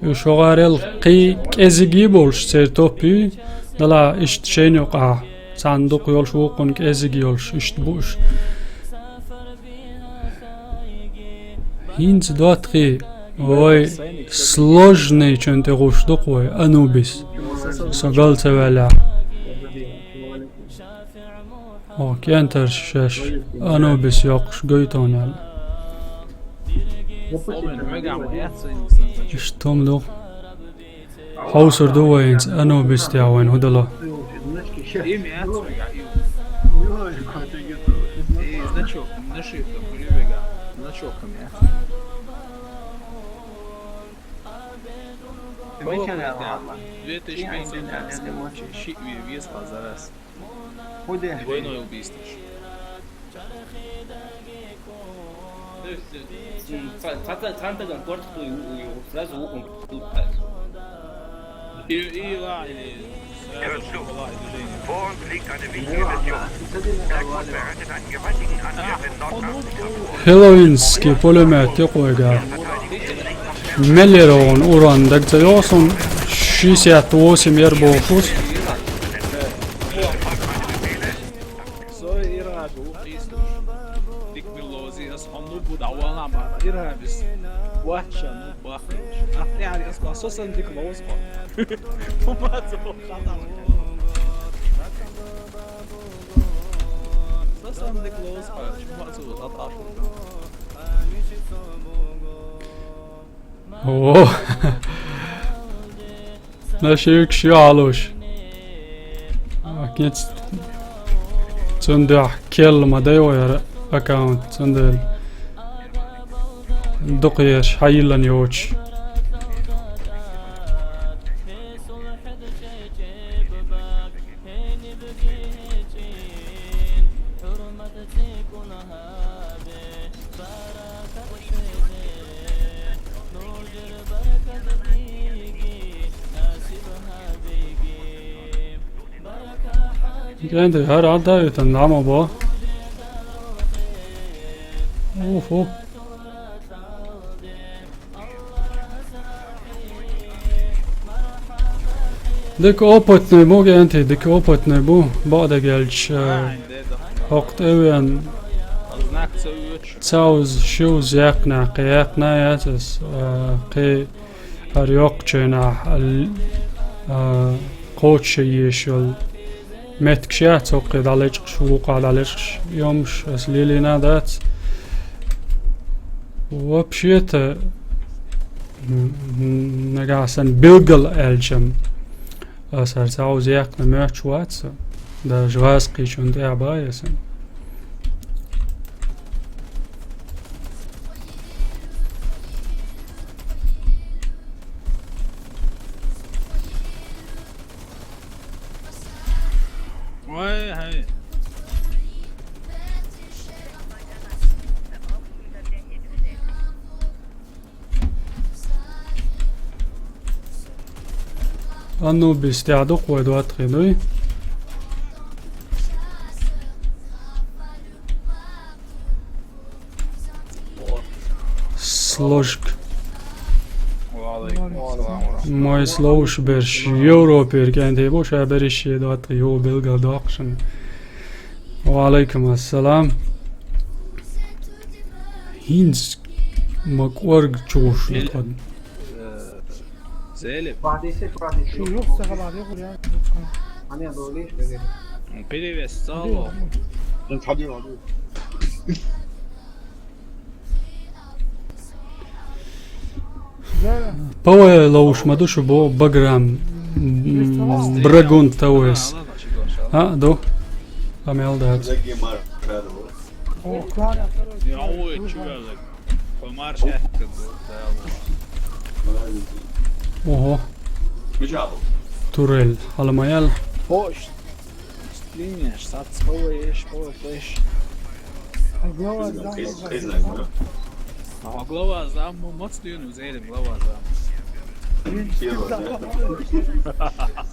يشغارل قي كزيجي بولش سيرتوبي دلا اشت شين يقع صندوق يولش وقن كزيجي يولش اشت بوش هينز دواتري وي سложный чёнте гуштук вой анубис согалца валя كانتر شاش أنوبس يقش قيتون يعني اشتم دو حوصر دوينز أنوبس تاوين هدلا Vor uns liegt eine wichtige Mission. Der Kurs bereitet einen gewaltigen Angriff in Nordafrika. هيلوينسكي بوليمات يقويقا مليرون أوران دكتا يوصن شيسيات ووسم يربوخوس اوه لا شيك شي علوش اكيد تندع كلمة دايوير اكاونت تندل دقيش حيلن يوش كان هر عدا يتنعم با اوف اوف ديك اوبوت نبو انتي ديك اوبوت نبو بعد جالش وقت اوان تساوز شوز يقنع قيقنا ياتس قي اريوق جناح قوتش يشول متك شات توقيد عليك شوق عليك يومش اسليلينا دات وبشيت نقاسن بيلقل الجم أسر تعوز يقن مرش واتس دا جواز قيشون دي عبايسن أنو بيستعدق ويدوات غيدوي سلوشك موي سلوش برش يورو بير كان تيبو شابرش يدوات غيو بلغا داقشن وعليكم السلام هينز مكورج جوش لطن زالب شو يخسر بعد يقول يعني أنا دوليش بدي بيدي بستالو انت حبيبي باوي لوش ما دوش بو بقرام براغون تويس ها دو اميل دات أو كلار يا عوي شو قالك فمارش احكي اوه توريل على مايل Poš, strinjaš, sad spoješ, poješ. glava znam. A glava znam, moc dinu zelim glava znam.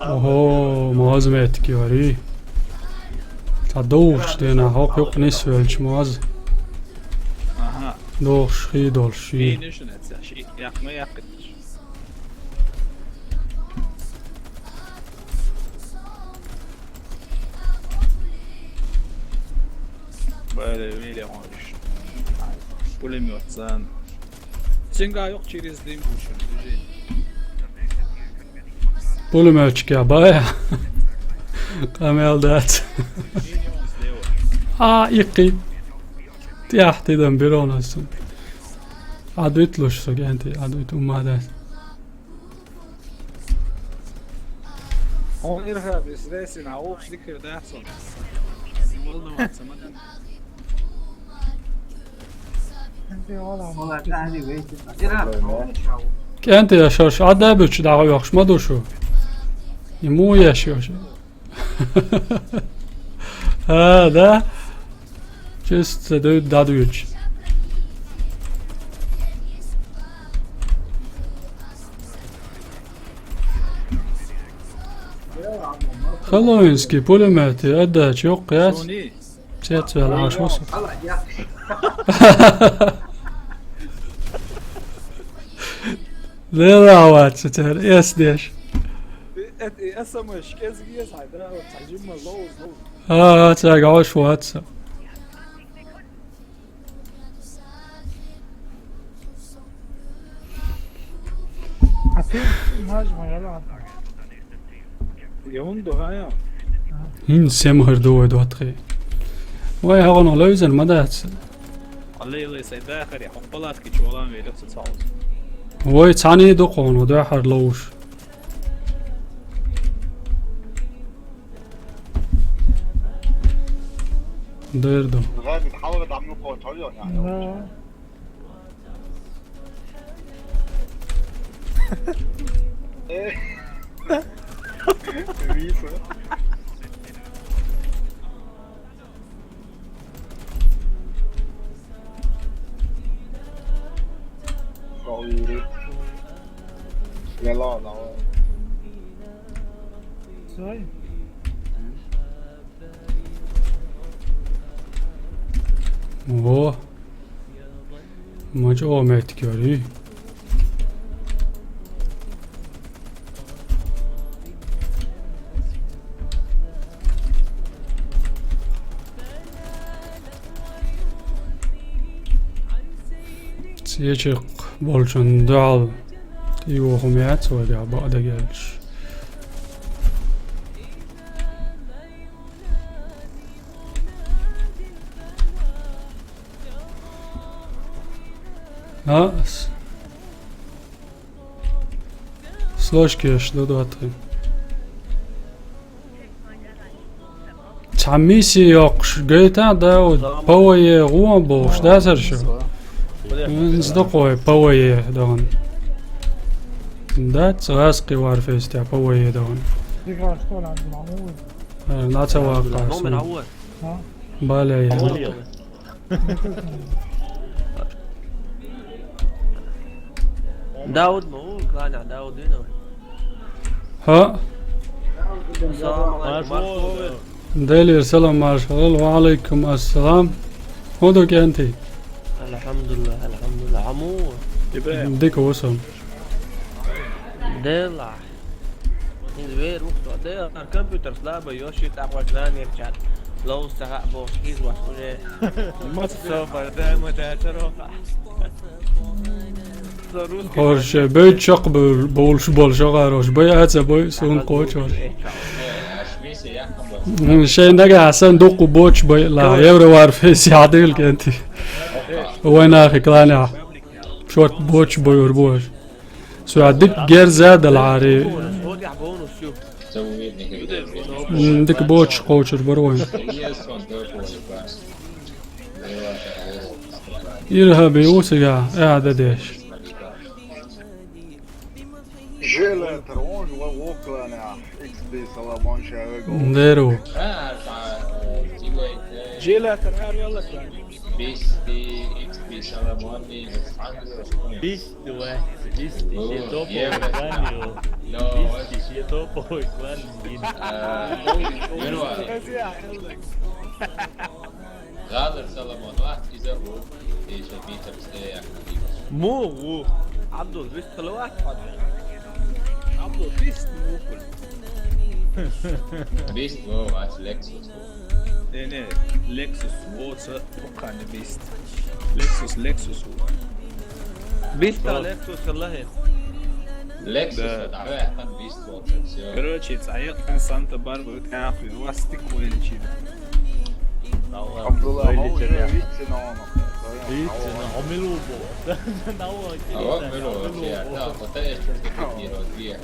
اوه مواز ميتك يوري تدوش دينا هوق يوق نسويلش مواز Aha. دوش خي دولشي İyi düşün etse, yakma yakıtır. Böyle olmuş. Pulemiyotsan. Çinga yok çirizliğim düşün. بولو مالشك يا بايع Kamel dat. Ikki. Tiahtidan bironasın. Adütluş så genti adüt ummadas. On irhaabis reesin عوق ذكر ده يحصل والله ما سمعنا Genti yaşar. Adda büç dağı yaxşma duşu. İmu yaşıyor. Ha da. Just the dadüç. Хеллоуинский пулеметы, отдача, ёккаяц. شوني Цец велаш мусор. Лелават, цетер, эсдеш. اسمش كازجيس عندنا تعجب ما لوز تاقعوش واتسا. حسين مهاجمة يلا يوندو هايا Hinn semmer doe doatre. Wij hebben nog leuzen, maar dat. الله يسعد داخل يا حقلات كي شغلان في نفس الصوت Wij tani doqon ودا حر لوش. ديردو. لغايه بتحاول تعملوا قوه يعني ايه ريسه صغير يلا لا صحيح Åh. Maç Ahmet görüyor. Siyecek bolçun dal. Yoğumiyat soğuya bağda gelmiş. Ha. Složky šlo do atry. Çamisi yok. Gayta da o pavaye ruan boş da sarşı. Zdoqoy pavaye davan. Da tsasqi war festa pavaye davan. ذكرى اشتغل عند المعمول Na tawaqa. ها Balay. داود مو قانع داود هنا Ha. السلام عليكم Deli selam marshal. Wa alaykum assalam. Hodok anti. الحمد لله عمو Dik wasam. دلع الوير وقت ده الكمبيوتر سلابه يوشي تاقوى كلام يرجع لو استحق بوشكيز وحكوشي ما تسوفر ده متاتر Hoş böyle çok bol şagaroş. Böyle atsa böyle son koçor. Şey ne gahsen doku boç böyle la yevre var fesi adil kenti. Wayna khiklana. Short boç boyor boş. Suadik ger zad al-ari. Dik boç koçor barwan. İrhabi usiga اعدادش. جيلا ترونج ووكلانا اكس بي صلابون شاوي Dero. جيلا ترهار يلا كلام بيستي اكس بي سلاموني Bisti واحد bisti شي توبو إخواني bisti شي توبو إخواني غادر سلامون واحد اذا هو ايش بيتر ستي مو عبدو بيست لواحد عبدو بيست موكل بيست واو عاش لكسوس نه لكسوس ووتس وقع بيست لكسوس بيست لكسوس الله Lexus دعوة كان بيست واتر. Короче, تعيق كان سانتا باربرا تاخذ واستيك وين شيء. Abdullah Vitsen homilubo. Nauha Homilubo, ja, da, pa te je čvrtikitirao dvije.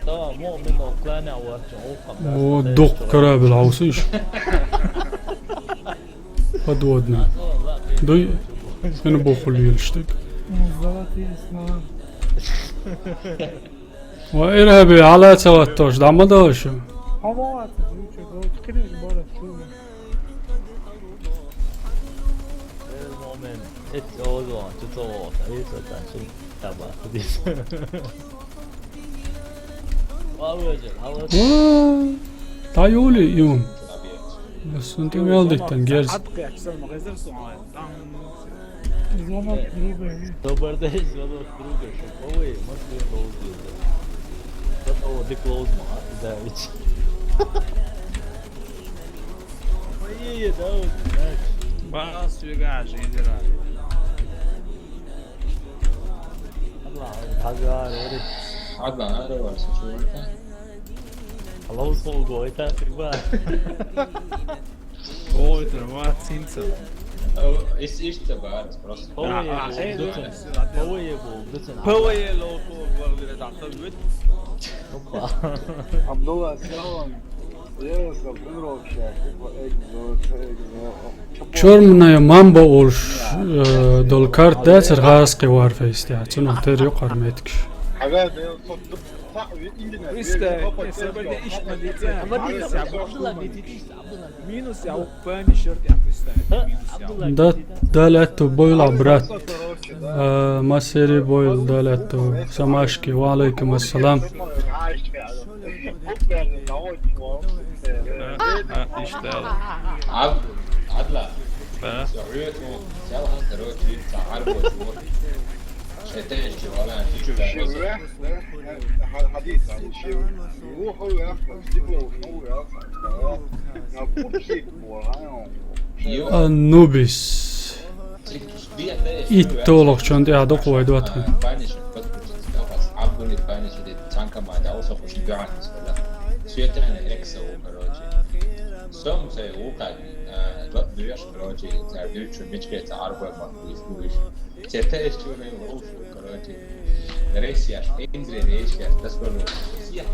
طبعا مؤمن وقانع وارجعوه ودق كراب العوصيش ودودنا دوي أنا بوخل يلشتك زلطي اسمها وإرهابي على توتوش دعم داشو حموات تخلي جبارة شو المؤمن اتعوذوا تطوع تعيسوا تنشل تبع خديس تعيولي يوم بس انت مالدك تنجرز Dobrdejš, zelo kruge, še ovo je, imaš tu close user. Sad ovo di close ma, Zajević. Ma je, Davut, znači. Ba, svi gaži, ide radi. Hadi ari. Adnan, hadi var, sen çuvalta. Halo sol gojta, treba. Ovo je treba, cinca. Isto baras, prosto. Ovo je bulducen. Ovo je loko, gdje da to vidi. Hoppa. Abdullah selam. Yasa Brokşa, شورمنا مامبا أولش دول كارت داتر غاز قوار فيستيع تنو تيريو قرميتكش حاجات Minus ya, pani shirt yapmışlar. دالتو بويل عبرات مسيري بويل دالتو سماشكي وعليكم السلام İşte. عدلة. سعوديته سالها كروتي تعرف وشوف. شتاش ولا تيجي حديث عن شيء روحوا ياخذ يجيبوا شنو ياخذ نقول شيء النوبيس إيتولوك شون دي عدو قوي دواتها عبدوني فانيش دي تانكا ما داوسا خوش بيعان بسم سويتانا إكسا وكروتي سوم سي وقع دوات بيش كروتي تعبيرتشو ميشكي تعرفوا ما بيفوش شتاش شوني وروشو كروتي ريسياش إندري ريسياش تسبرو سيح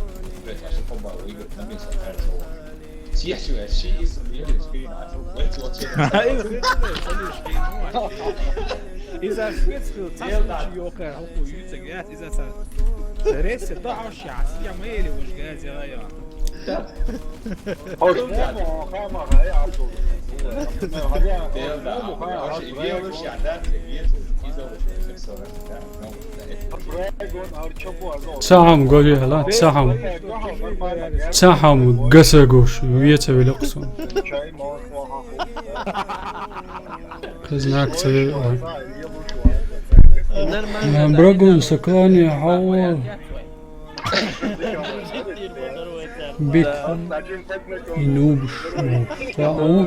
ريسياش كومبا ويقول نمي سفرتو سيح شو هالشي اسم يلي سكرين عشو وانت واتشي إذا سويت تعرف يوقع حقوق يوتيجات إذا سريس ضاع الشعسية ما يلي وش جاز يا غير. ساهم قولي هلا ساهم قسقوش ويته بلقصون كزناك تي براغون سكاني حول بيك ينوبش تاعو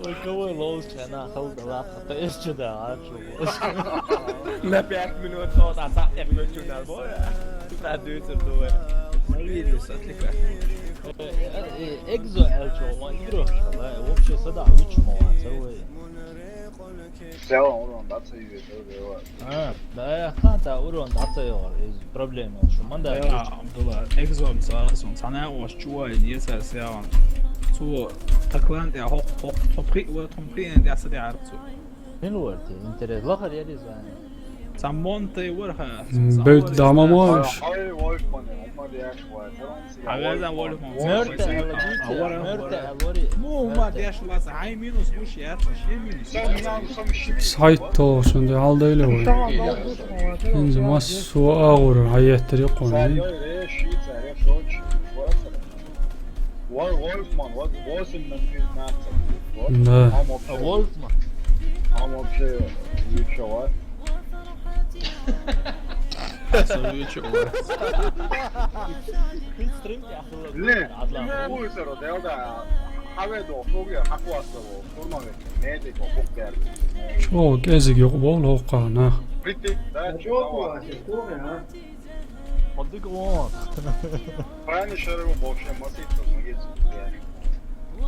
وكوي لوز كنا خلد راقة ايش كذا عارفه لا بيعك من وقت صوت على صح يعمل شو ده بويا بعد يوتيوب دوه ما بيدري صدق اكزو الجو ما يروح والله وبشي صدع وش ما سوي سلام داتسيو لا خاطا اورون داتسيو از بروبلم شو من ده يا عبد الله اكزو مثلا صنع وشوا يسال سيان تو تكلان يا هو تبقي وتمقي عندي أصدق عرفتو من ورتي انت الاخر يا ريزاني سامونتي ورها بيت داما ماش هذا وولف مرتا مو ما ديش لاس هاي مينوس وش يا شيء مينوس سايتو شندي عالديلي وي انزل ماسو اغور هاي الطريق Wolfman, was in لا Wolfman. I'm okay. You show what? ستريم يا اخي ليه؟ مو يصيروا ده حاويدو فوقيا حقواسو فورمامي ميديكو فوقيا شو كازيك يقبول هو قانا بريتي لا جوكو Hadi go. فاني شربو بوشة مسيتو مجيز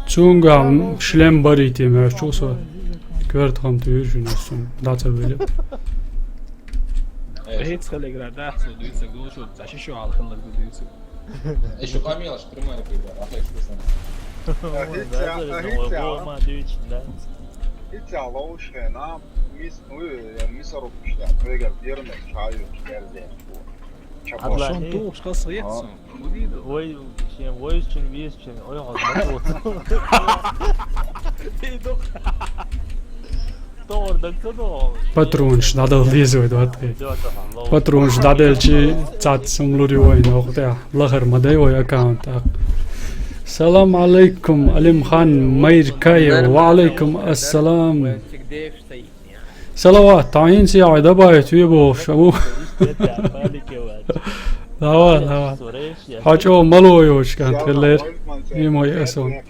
تشونغا شلم بريتي ما شو سو كبرت هم تيجونسون داتا بيلي هيك خليك راح تحصل دويسك دوشو تعششوا على خلك دويسك ايش قامي ايش بريمو كده اخي شو hiç ağlamış ne mis mis arıkmışlar böyle diyorum ya çayır geldi bu عشان توش قص يحسن Oj, tjen, oj, tjen, vis, tjen. Oj, jag har gått. باترونش دادل ليزو دواتي باترونش دادل شي تات سملوري وين وقتها الاخر مداي وي اكاونت السلام عليكم علم خان ميركاي وعليكم السلام صلوات تعين سي عيدا بايت ويبو شابو لا حاجو مالو يوش كانت خلير يمو يأسون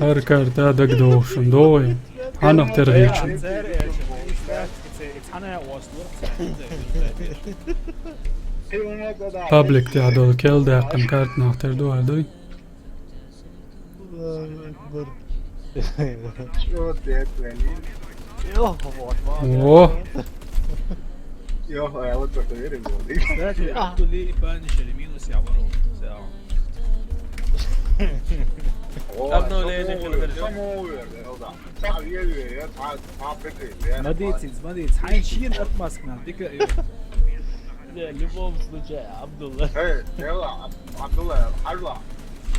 هركار دا دقدوش دوي انا ترغيش بابليك تعدو كيل دا قم كارت ناختر دو هردوي اوه Yok ayağımı çok severim bu. قلت لي بانش اليمين وسيعبروا ساعة أبنو ليه دخل ما ديتس ما ديتس حين شين أتماسكنا ديك Любом случае, Абдулла. Eyvallah Abdullah Allah.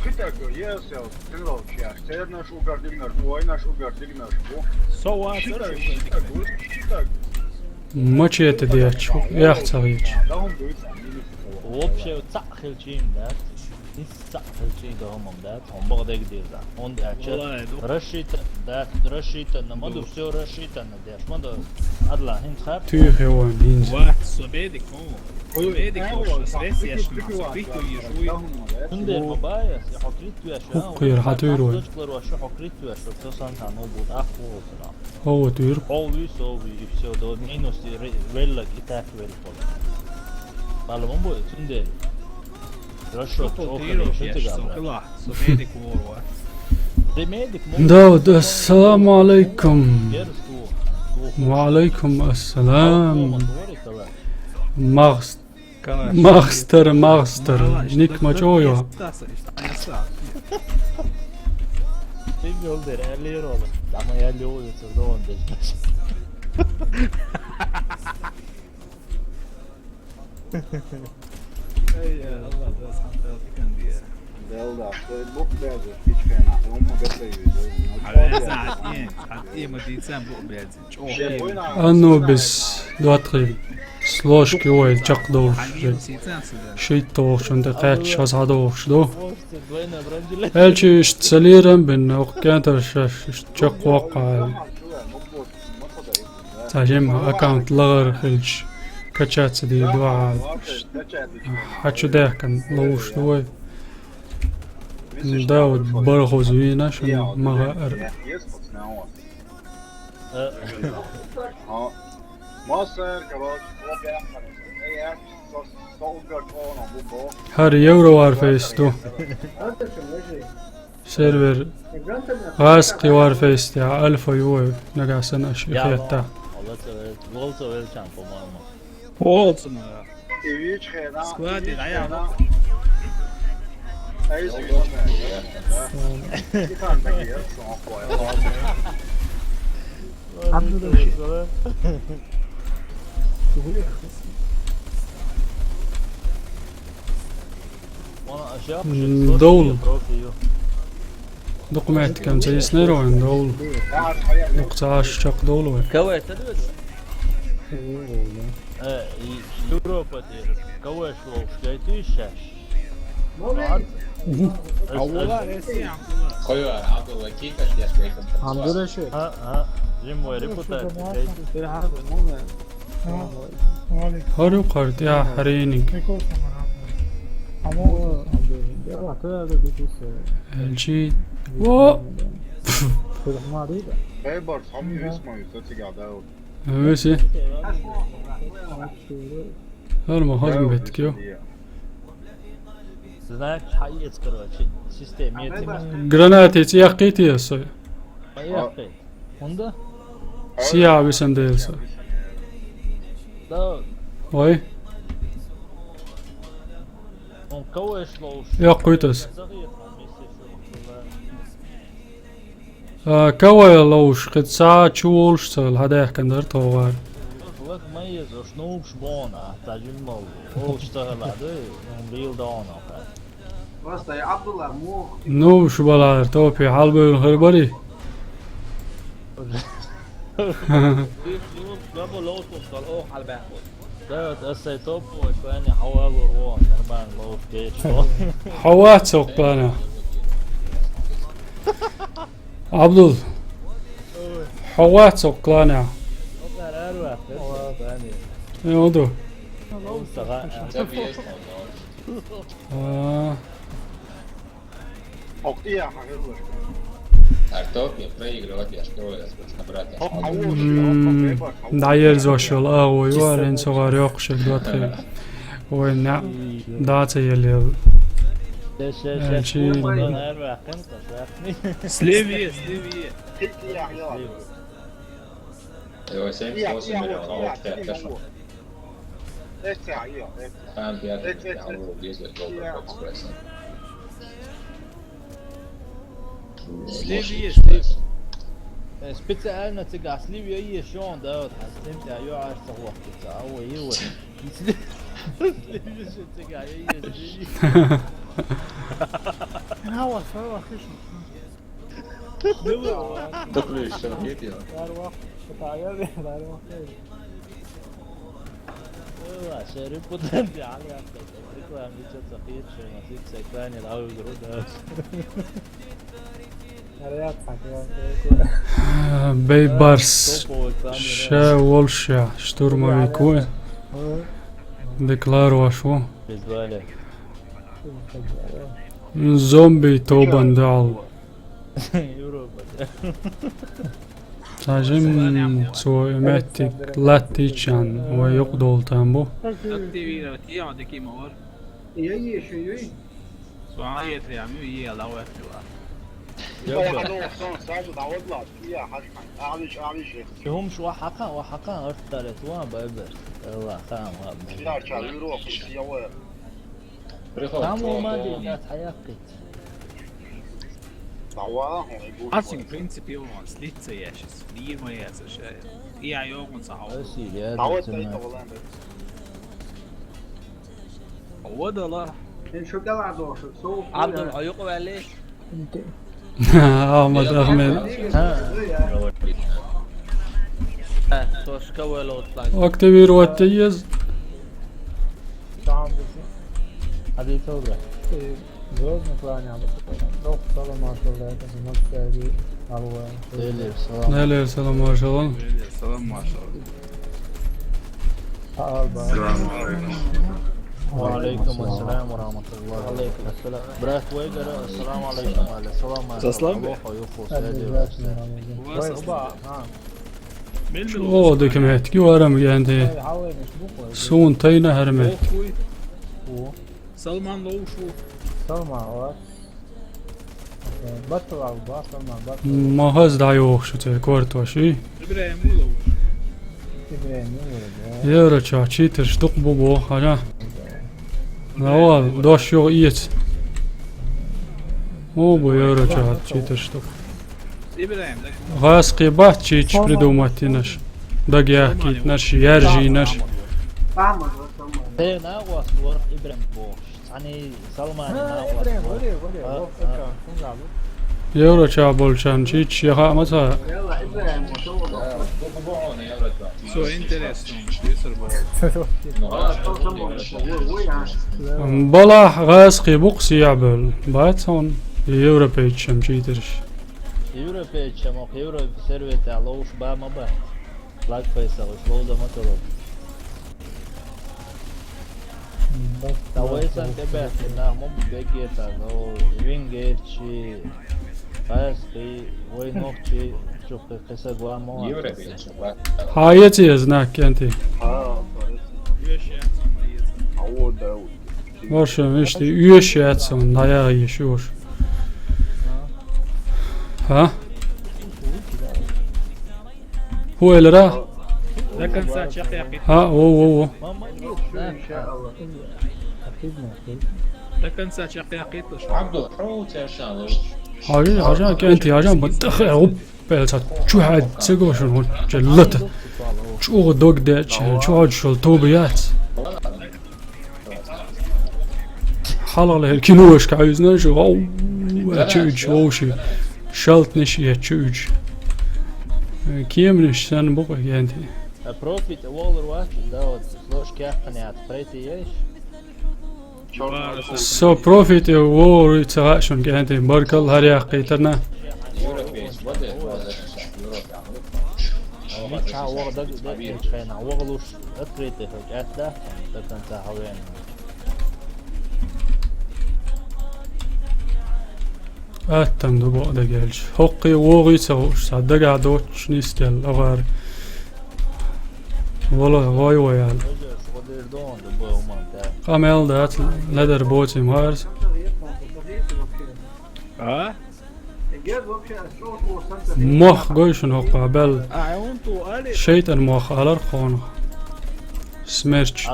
Kütük yiyesiyor. Tınlav şey. Seyirnaş ugar dinler. Bu oynaş ugar dinler. Bu. سوا ماتش يتدياتش يحتاج Вообще, цахелчин, да? Не цахелчин, да, да? Он богдек деза. Он ачет. Рассчитан, да, рассчитан. Маду все рассчитано, да. Маду адла хинхар. تيخ يوان هينز واحد صبيدك هو صبيدك هو سريس يشمع صبيكو يشوي Under mobile, jag har krytt du är så. Hockey hade ju då. Jag har krytt du är så. Så sant han har bott afro. هو تير Always så vi så då minus det väl attack väl på. Alla man bor under. Russia och صبيدك صبيدك هو det medic داود السلام عليكم وعليكم السلام ماغستر نيك ماجويو Det gölder eller oğlum. Ama yerli oluyorsa da on destek. Ey Allah da sana kan diye. Delda. Bu beyaz hiç fena. Ama على ساعتين ساعتين ما ديتسان بو بيت انوبس دواتري سلوش كيوي تشقدوش شيتو شنت قاتش هادوش دو الشي اشتسليرن بن وقانتر تشق وقع تاجم اكاونت لغر خلش كاتشات دي دوا حتشو ده كان لوش دوي داود برخو زوينة شنو مغائر هر يورو وارفيس دو سيرفر غاسقي وارفيس تاع 1000 يورو نقاسن اشياء تاع Volta väl kämpa mamma. Volta Evi träna. Squad i Raja. Hej så det kan man göra så på. دول دقمات كم زي سنيرو عند دول نقطة شق دول كويس تدرس Europa dir. Kawash wo skaytu shash. والله راسي خويا عبد الله كيفاش دير بيكم Hamdura şey. Ha ha. Jim var reputat. هارو قرد يا حرينك الجيد و Bejbar, sam ju ismaju, sad si ga dao. ويسي هرمو هرم بيتكيو Знаешь, حقيقة короче, система يتم. جراناتي تياقيتي يسوي ما يحقي. هوندا؟ سياع بسن ديلسو لا. وي ونكوش لو. يا قويتس كوي لوش قد ساعة تشولش سال هذا يحكي ندر توغار لك ميز وشنو بشبونا تجمع واشتغل هذا بيل دانا. بس يا عبد الله مو نو شو بلار توبي حلبي الخربري قبل لو توصل اوه على الباقي. ده تأسي توب وكأني حوالي روان نرمان لو كيش. حوات سوق بانا عبدول حوات سوق قلانع يودو Oktija, hagelur. Artopija preigrot školas, pēc nabrāt. داير زوشل ويوارين صغار يوقشك دوتخي وين داتي يلي سليفية Jo, sen kosmeri on ollut tässä. Hän tiedät, haluaa diesel Global Express. سبيتسألنا تقع سليبيا هي شلون داود حسنت يا عارف صوت هو يو سليبيا شو تقع هي هوا سوا خش تقول شو هيك يا داروا تعالى داروا والله شارب بطل على فكرة عم بيجي صحيح شو نسيت سكاني الأول جرود بيبارس شا ولشا شتورما بيكون بيكلارو شو زومبي توبان دال تاجم سوى ماتيك لاتيشان ويقدول تامبو اكتيفيرا تيا عندك مور يي شو يي سواعي في عمي يي الله وقتها هم شو حقا ارتلت وان بقبر الله خام خامو ما دي ذات حياقت Assim, em princípio, slits é esses, nem mais essa cheia. E aí eu vou sair. هو ده لا. شو قلع دوش سو عبد العيوق ولا احمد احمد سوش كوالو طلع اكتبير واتيز هذه توبة زوج نطلعني على روح صلاة ما شاء الله تسمع كذي نالي السلام ما شاء الله السلام ما شاء الله السلام عليكم وعليكم السلام ورحمة الله وعليكم السلام براك ويقرا السلام عليكم وعلى السلام او ديك مهتكي ورم يعني سون تينا هرمت سلمان لو شو سلمان بطل على سلمان بطل ما هز دايوخ شو تكورت وشي ابراهيم لو يا رجع تشيتر شتق بوبو خلا نوال دوش يو ايت مو بو يا رجع تشيتر شتق ابراهيم غاس قيبات تشيتش بريدوماتينش دقيا كيتنش يرجينش فاهمك ايه ناقص ورق ابراهيم بوش يعني سلمان ناقص يا رجع بولشان تشيتش يا خامسها يلا ابراهيم سو انترستون يسر بلا غاس قيبوق سيعبل باتون يوروبي تشمشيترش يوروبي تشموك يوروبي سيرفيت علوش با ما با لاك فيصل شلو ده ما تلو تويسن تبع إنه مو بيجيتا لو وينجيرشي قاسقي وينوكشي شوف قصة قوامو يوربي شباب هايتي ازناك انتي عوض داود Varsa işte üyeş yatsın naya yaşıyor. Ha? هو اللي راح ذاك نساء شقيقي ها هو ذاك نساء شقيقي عبدو حروت يا شغله حاجة كأنتي حاجة بتدخل عب بلسات شو حد سجوا شنو جلته شو دوق ده شو هاد شو الطوبيات حلال هالكنوش كعايزنا شو أو تشوج أو شي شلت نشي تشوج كيم نشان بقى كأنتي بروفيت والر واحد داود لوش كاحن يا تقريتي ايش سو بروفيت وور تغاشون كأنتي بارك الله هريا قيترنا يوربي وضع مش عور ده خين عوغلوش اقريتي فجأة ده كان تحوين أتم دو بقى دجالش حقي ووري تغوش صدق عدوش نيستل أغار والله غاي ويال قامل دات لدر بوتي مارس مخ قويشن هقا بل شيطان مخ على الخونه سميرش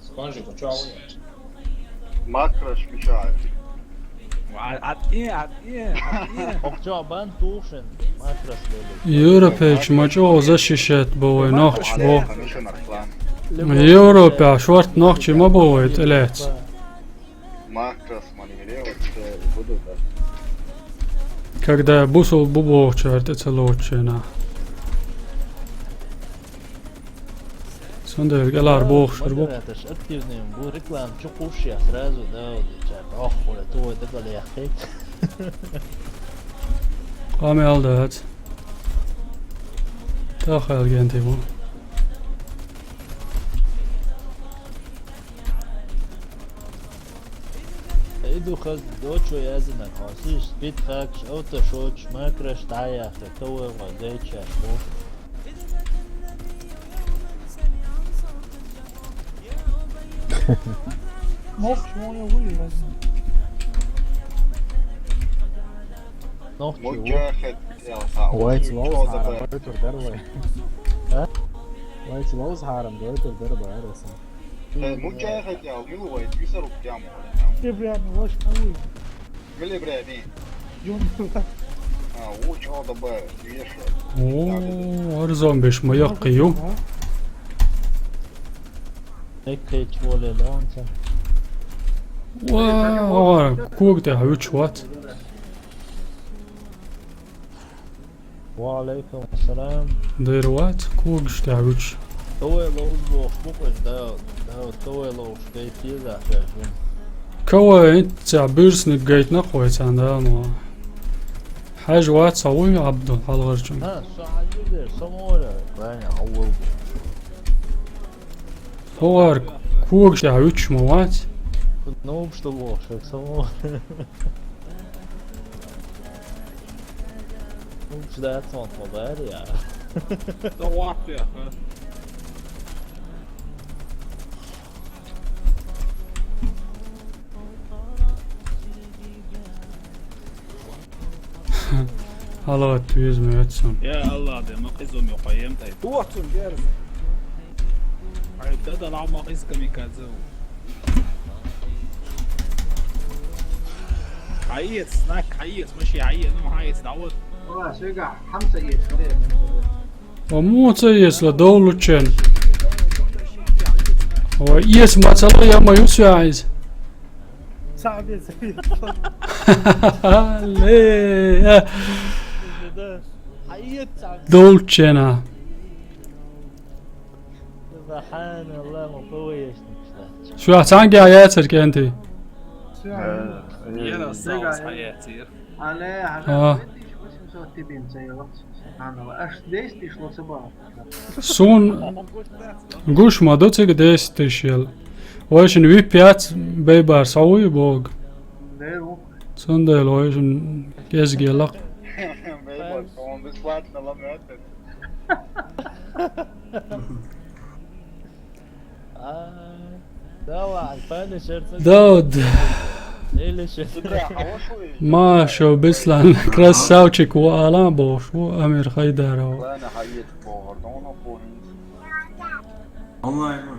سبونجي كوتشاوي ماكرش مش عارف عاد ايه اقجابان توشن ماكرش يوروبيش مجو زشيشت بوي نوخش بو يوروبيا شورت نوخش ما بوي تلات ماكرس مانيري буду да. Когда бусол бубо черт это лучше. Сонда галар бог шарбо. Это ж активный бу реклам чукуш я сразу да ох ولا то это قال يا اخي قام يالدات تاخل جنتي بو إدو خز دوتشو يازنا خاصيش بيت خاكش أو تشوتش ما كرش تعيا خطوة وغايتش أشبو نوخش مويا ولي لازم نوخش مجاهد وايت لوز هارم دويتر دروي ها وايت لوز هارم دويتر دروي عرسا مجاهد يا مو وايت يسرق جامو إبراهيم واش قوي من إبراهيم يوم وش هذا بقى يشرب اوه ارزون بيش ما يقيو نكيتش ولا لونسا واو كوك ده هوش وات وعليكم السلام دير وات كوك ده هوش توي لوز بوخ بوكش دا توي لوز بيتي ذا فيشون كوا انت بيرس نقيت نقويت عندنا حاج وات صوي عبد الغرجم ها ساعة سمورة يعني عوض هو كوك ده هوش موات نوب что بوخ شك سمورة نوب ده صوت مباري يا طوعت يا اخي هلا تيز ما يتسم يا الله ده مقيزهم يقيم تاي تواتون جارز عيبتدى العب مقيز كاميكازو عيس سناك عيس ماشي عيس نو عيس دعوت والله شقع حمسة يسرين ومو تيس لدولتشن هو يس ما تصلي يا ما يسعيز صعب يسرين ليه حيت دولتشنا سبحان الله مقويش شو هتعنقي عياتك انت؟ يلا الصوص حياتي. Sun gush ma do cik destishel. Oishin vi 5 bejbar sawi bog. Sundel oishin gezgelak. Beyler tamam biz Fatih'le lan mühendis. Daud. ما شو بسلان красавчик وعلا бош و امیر خیدر و Lan hayet boğardı ona boğun.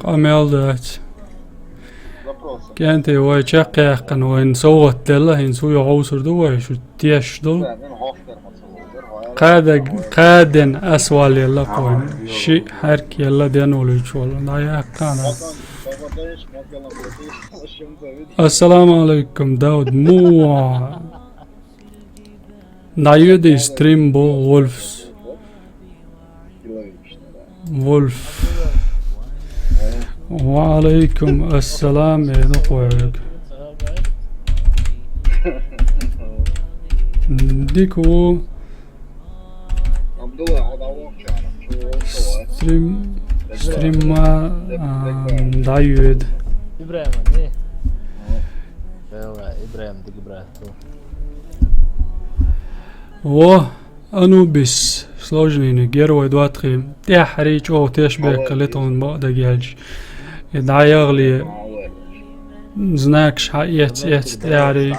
قامل دات Zaprosa. كانت هو شقيق وين صوت له إن سوي عوصر دو شو تيش دول Ben hafter maçı قادن أسوال يلا كون شيء حرك يلا دينولي شوال نايا كان السلام عليكم داود مو نايودي ستريم بو وولفز وولف وعليكم السلام يا دقوق ديكو ستريم ما دايود إبراهيم إيه إبراهيم ديك إبراهيم و أنوبيس سلوجنيني جيرو دواتخي تحريج أو تشبك لطون بقدا جالج يدعى يغلي زناكش حقيت تعري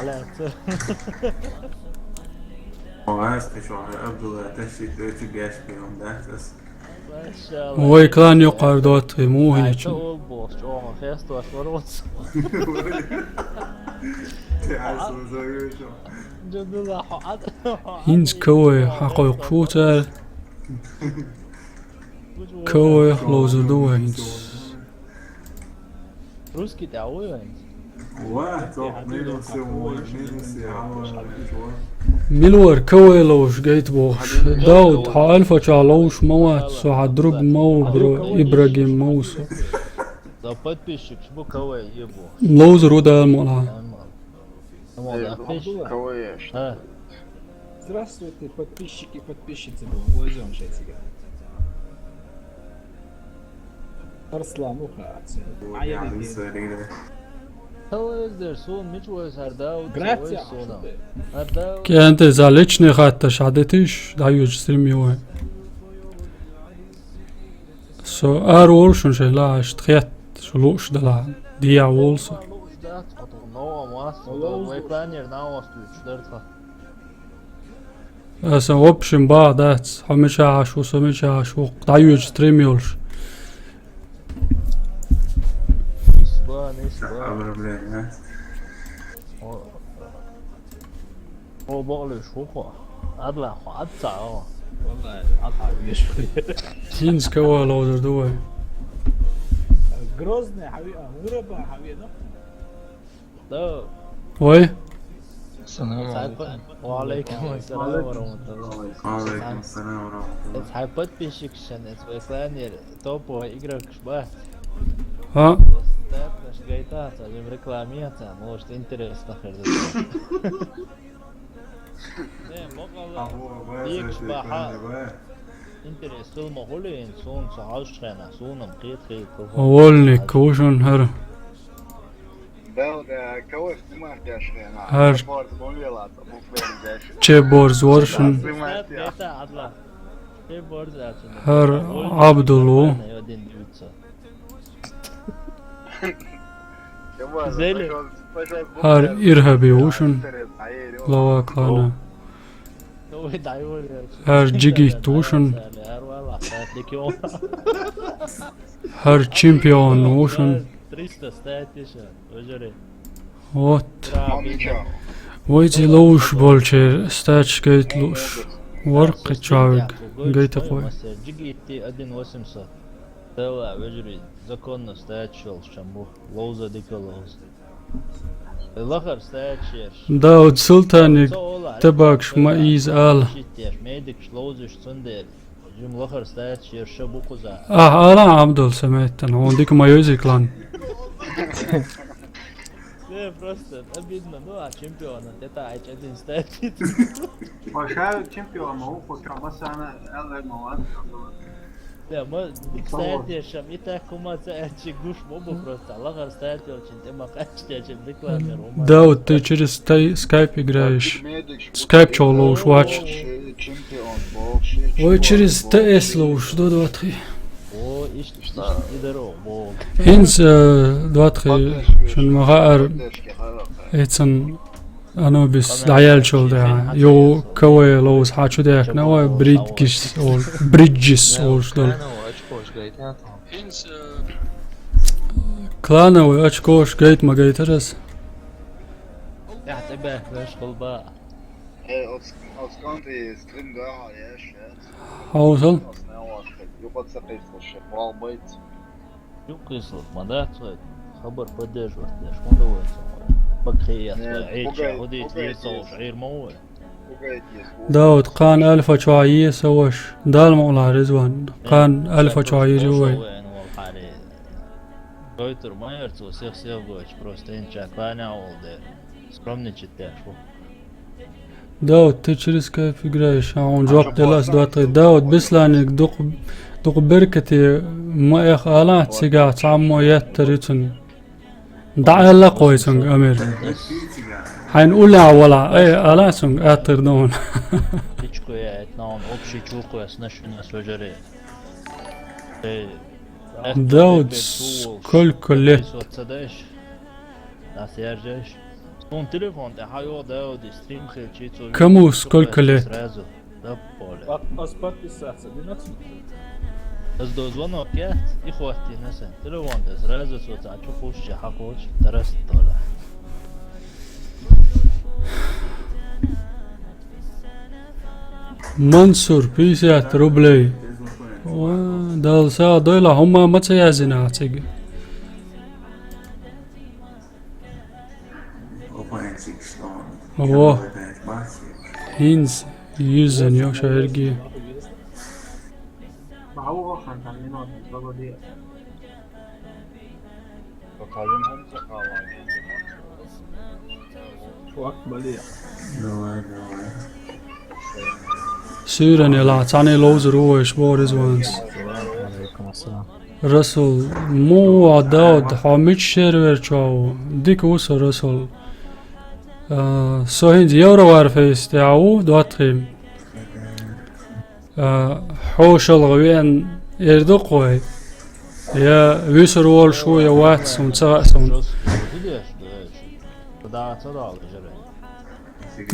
هو كان يقعد دواتخي مو هيك هينز كوي حقوق فوتر كوي لوزو دو هينز روسكي تعوي ملور كوي لوش جيت بوش داود حالفة شالوش موات سو حدرب مو برو إبراهيم موسو Да подписчик, что кого ебу. لوز رودا المولها Здравствуйте, подписчики и подписчицы. Уважаем шейтига. Арслан ухац. كانت زالتشني خاتش عدتش دايوج ستريمي وين سو ارول شون شلاش تخيت شلوش دلا ديا وولس اسا اوبشن بعدات حمشا عشو سمشا عشو دايوج ستريمي ولش هو بقول شو هو أطلع أطلع والله أطلع بيشوي هينز كوا لوزر دوي Грозный حبيبي غربة حبيبي ده وي السلام عليكم وعليكم السلام ورحمة الله وعليكم السلام ورحمة الله Es hat подписчикsen, es vēslēni topo igrāk šbāt. ها Tāpēc gaitā, tādiem reklāmietām, lošt interesi nahirda. Nē, mokalā, iekšbāhā. Interesi filma hulīn, sun sa austrēnā, sunam khīt. اولني كوشن هر هر چه بورز ورشن هر عبدالله هر إرهابي وشن لوا كان هر جيجي توشن هر چمپيون وشن вот ويجي لوش بولشير ستاتش جيت لوش ورق تشاوك جيت اخوي جيجيتي 1800 توا وجري законно стачил шамбу лоуза дика лоуз الاخر стачер داود سلطاني تباكش ما ايز آل ميدكش لوزش صندل جم الاخر stачер شبو قزا آلا عبدال سمعت انا هون ديك ما يوزيك لان Не, просто обидно, ну а чемпиона, это один стоит. Başa çempiyon o koşama sana eller movat. لا ما стоять yaşam итакума саячи гуш мобу просто лахар стоять очень тема качтячи рекламер. Давид, ты через скайп играешь. Скайп чё лоуш watch. Ой, через ТС лоуш, до 2-3. О, ишт идеро, бог. Хинс 2-3 شن مغار ايتسن انوبس دعيال شول ده يو كوي لوز حاچو ديك نوا بريدجس او بريدجس او شلون كلانا واشكوش جيت ما جيترس يعتبه باش قلبا Oskanti stream daha ya حوصل Yuqot saqaysiz والبيت يقصد مدات خبر بدش وقتاش ما دوت بكخي عيش هديت يصو شعير موه داود قان ألف شوعية سوش دال مولا رزوان قان ألف شوعية جوي Goitur Majercu, всех Севгович, просто инча кланял, да скромничать тяжко. داود ты через скайп играешь он جواب دلاس 2-3 داود بسلانك دوق بركتي ما إخ آلات سيقا تعمو يتريتن دعا لا قويتن أمير حنقول لها ولا اي آلاتن آتر دون Личко я этнаон общий чуку я сношена сожаре. داود сколько лет Он телефон ده حيو داود ستريم خلشيتو كمو сколько лет ده بوله подписаться, 12. از دو звонок я и хватит несен телефон ده сразу соца чухуш حقوش درست طالع منصور 50 روبلي دال ساعة دويلة هما ما تيازينا عتيق اوه هينز يوزن يو شايرجي هو خان تنينات بابا دي بقايمهم تقاوم وقت مليح سيرن يلا تاني لوز روش بورز وانس رسول مو داود حامد شيرور چاو ديك وسو رسول سوهند يورو وارفيس تاعو دواتخيم حوش الغوين يردقوي يا ويسر وول شوية واتس ونتساقسون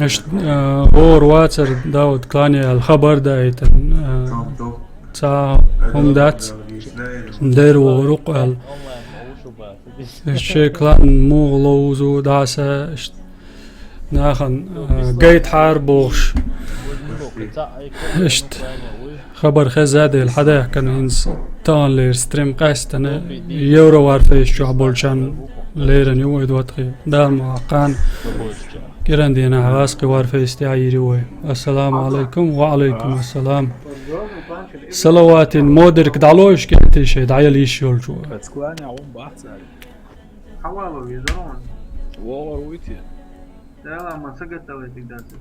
اش اور واتر داود كلاني الخبر دايتن تا هم دات دير ورقال الشي كلان مو لوزو داسا ناخن جيت حاربوش اشت خبر خزادي الحدا كان هنس تان لير ستريم قاستنا يورو وارفيش شو بولشان ليرن يوي دوتخي دار معقان كيران دينا غاسقي وارفيش تعيري وي السلام عليكم وعليكم السلام صلوات مودرك دعلوش كنتي شي دعيا ليش يولجو بتسكواني عم بحث حوالو يزرون والله ويتي لا ما سقط ويتك داسك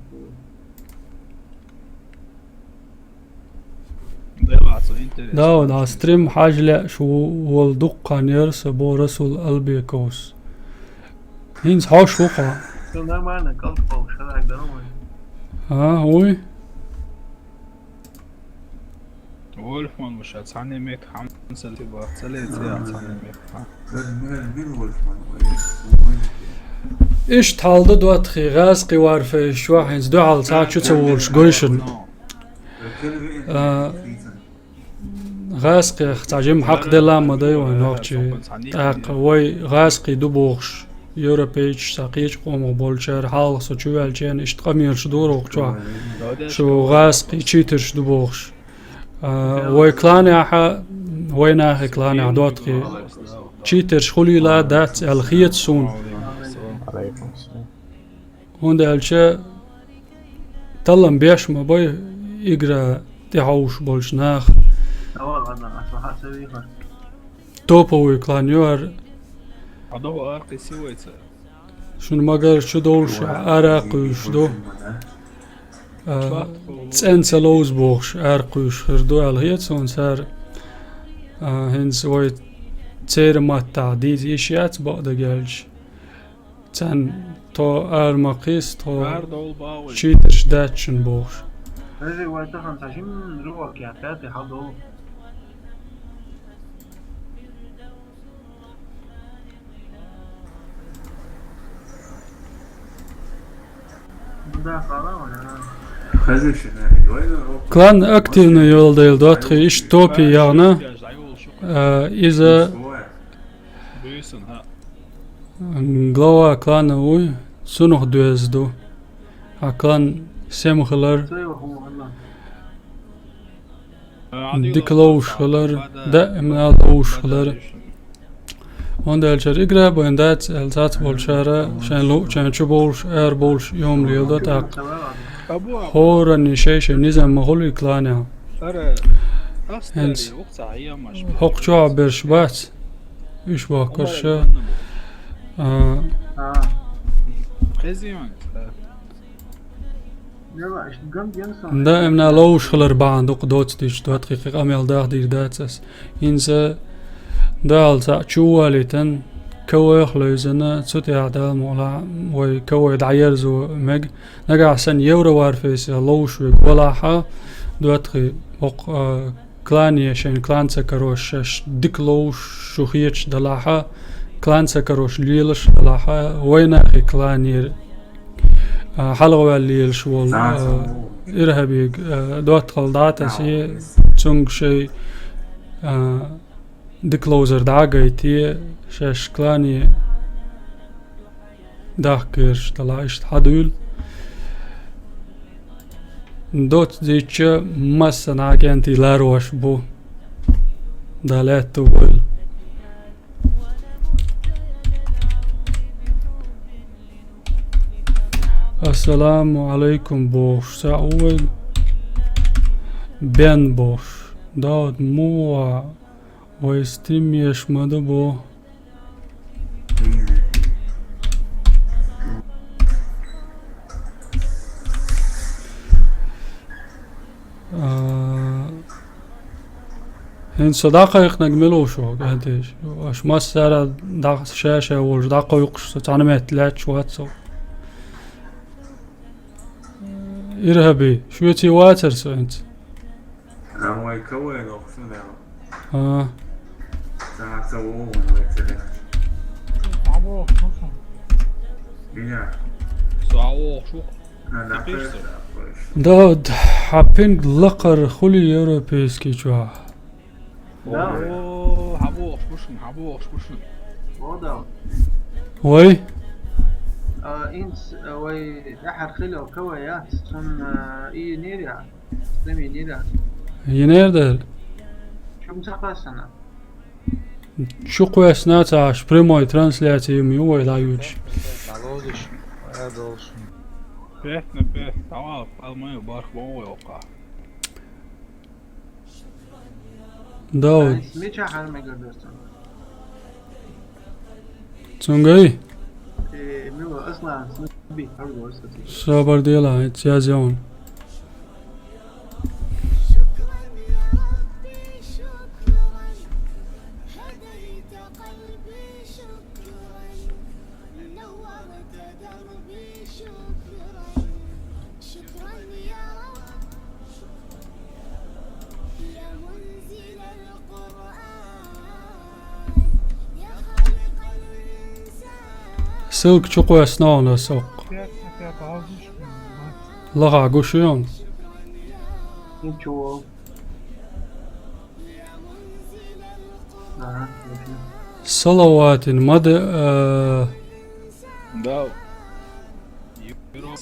داود على ستريم حاج لا شو والدقة نيرس بو رسول قلبي كوس هينز حوش وقع كنا معنا كلفة وشرع قدرون ها هوي وولفمان مش هتصعني ميك حمسة تبغى تسلي تسيا هتصعني ميك ايش تحالد دواتخي غاسقي وارفي شو حينز دو على ساعة شو تسوولش قويشن غاسقي اختاجم حق دلا ما دايوان هوكشي تاق وي غاسقي دوبوخش يوروبيتش ساقيش قوم بولشر حال سوچوال جن اشتقمير شدوروق شو غاسقي تشيترش دوبوخش وي كلاني احا ويناخي كلاني دواتخي تشيترش خلي لا دات الخيط سون عليكم السلام هون دالشا طلم بيش ما باي يقرا تحوش بولش ناخ أول غدا أصبحت سويها توبو كلانيور هذا أرقي سويته شنو ما قال شو دولش عراق وشدو تسأنسى لوز بوخش عراق وشردو على هيت سون سار هنز وي تير ما تعديد إشيات بعد قالش تان تو أرمقيس تو شيتش داتشن بوخش هذه وقتها 25 روح يا فاتي حضو ده Klan aktivno yoldaydı dotqi iş topi yağına iza Büyüsün ha. glava klana uy sunuh düzdu. Aklan semxlar diklovşlar daima lovşlar. Onda elçer igra boyandat elzat bolşara şenlu çençu bolş er bolş yomliyda tak. هورا نشيش نزم مغلي كلانا هنس حق شعب برشبات إيش باكرشة دائما لوش خلر بعد قدوت ديش دوت دقيقة أميل داخ دير داتس إنسا دال تاع شواليتن كوي خلوزنا تسوتي عدال مولا وي كوي دعيرزو مج نقع سن يورو وارفيس لوش ولاحة دوتخي وق كلانية شين كلان سكروش ديك لوش شوخيتش دلاحة كلان سكروش ليلش دلاحة وين أخي كلانير حلقة ليلش وال إرهابي دوتخل داتسي تونغ شي ديكلوزر دعاقيتي شاش كلاني داخكرش طلعشت حدول دوت ديتش مسنا كنتي لاروش بو دالات تقول السلام عليكم بوش سأول بين بوش داد مو ويستريم يشمد بو هن صداقة يقنقملو شو قهديش واش ما سارة داق شاشة وش داقة يقش تعلمت لاتش واتسو إرهابي شو يتي واتر سو انت هو يكوي نقصد اه سووه داد حبين لقر خلي يوروبيسكي جوا حبوش بوشن وي إنس وي أحد خلو كويات سن إيه نيريا سمي نيريا ينيردر شو مسقسنا شو قويس ناتاش بريموي ترانسلاتي ميوي لا يوج Behne tamam almaya barkmama yok ha. داود اسمي حال ما قدرت تونغي مو اصلا بي هرجو صبر ديلا اتيازيون سلك شقوة اسنان سوق لغا قوشيون صلوات مدى داو يورو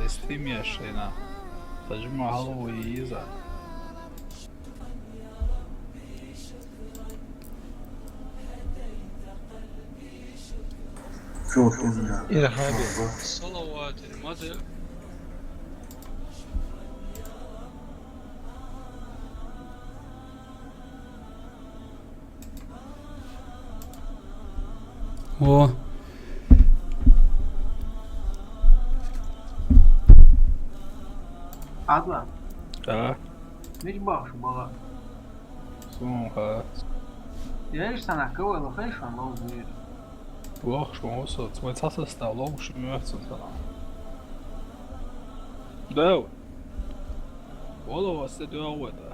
ستيم ياشينا تجمع هلو ويزا إرهابي صلوات مدى هو عطوا Ja, مش باخش بقى som har ليش سنة كوي لخيش عن موضوع Bosch också, som ett satsasta långt möte sådär. Då. Wallah was det då وده.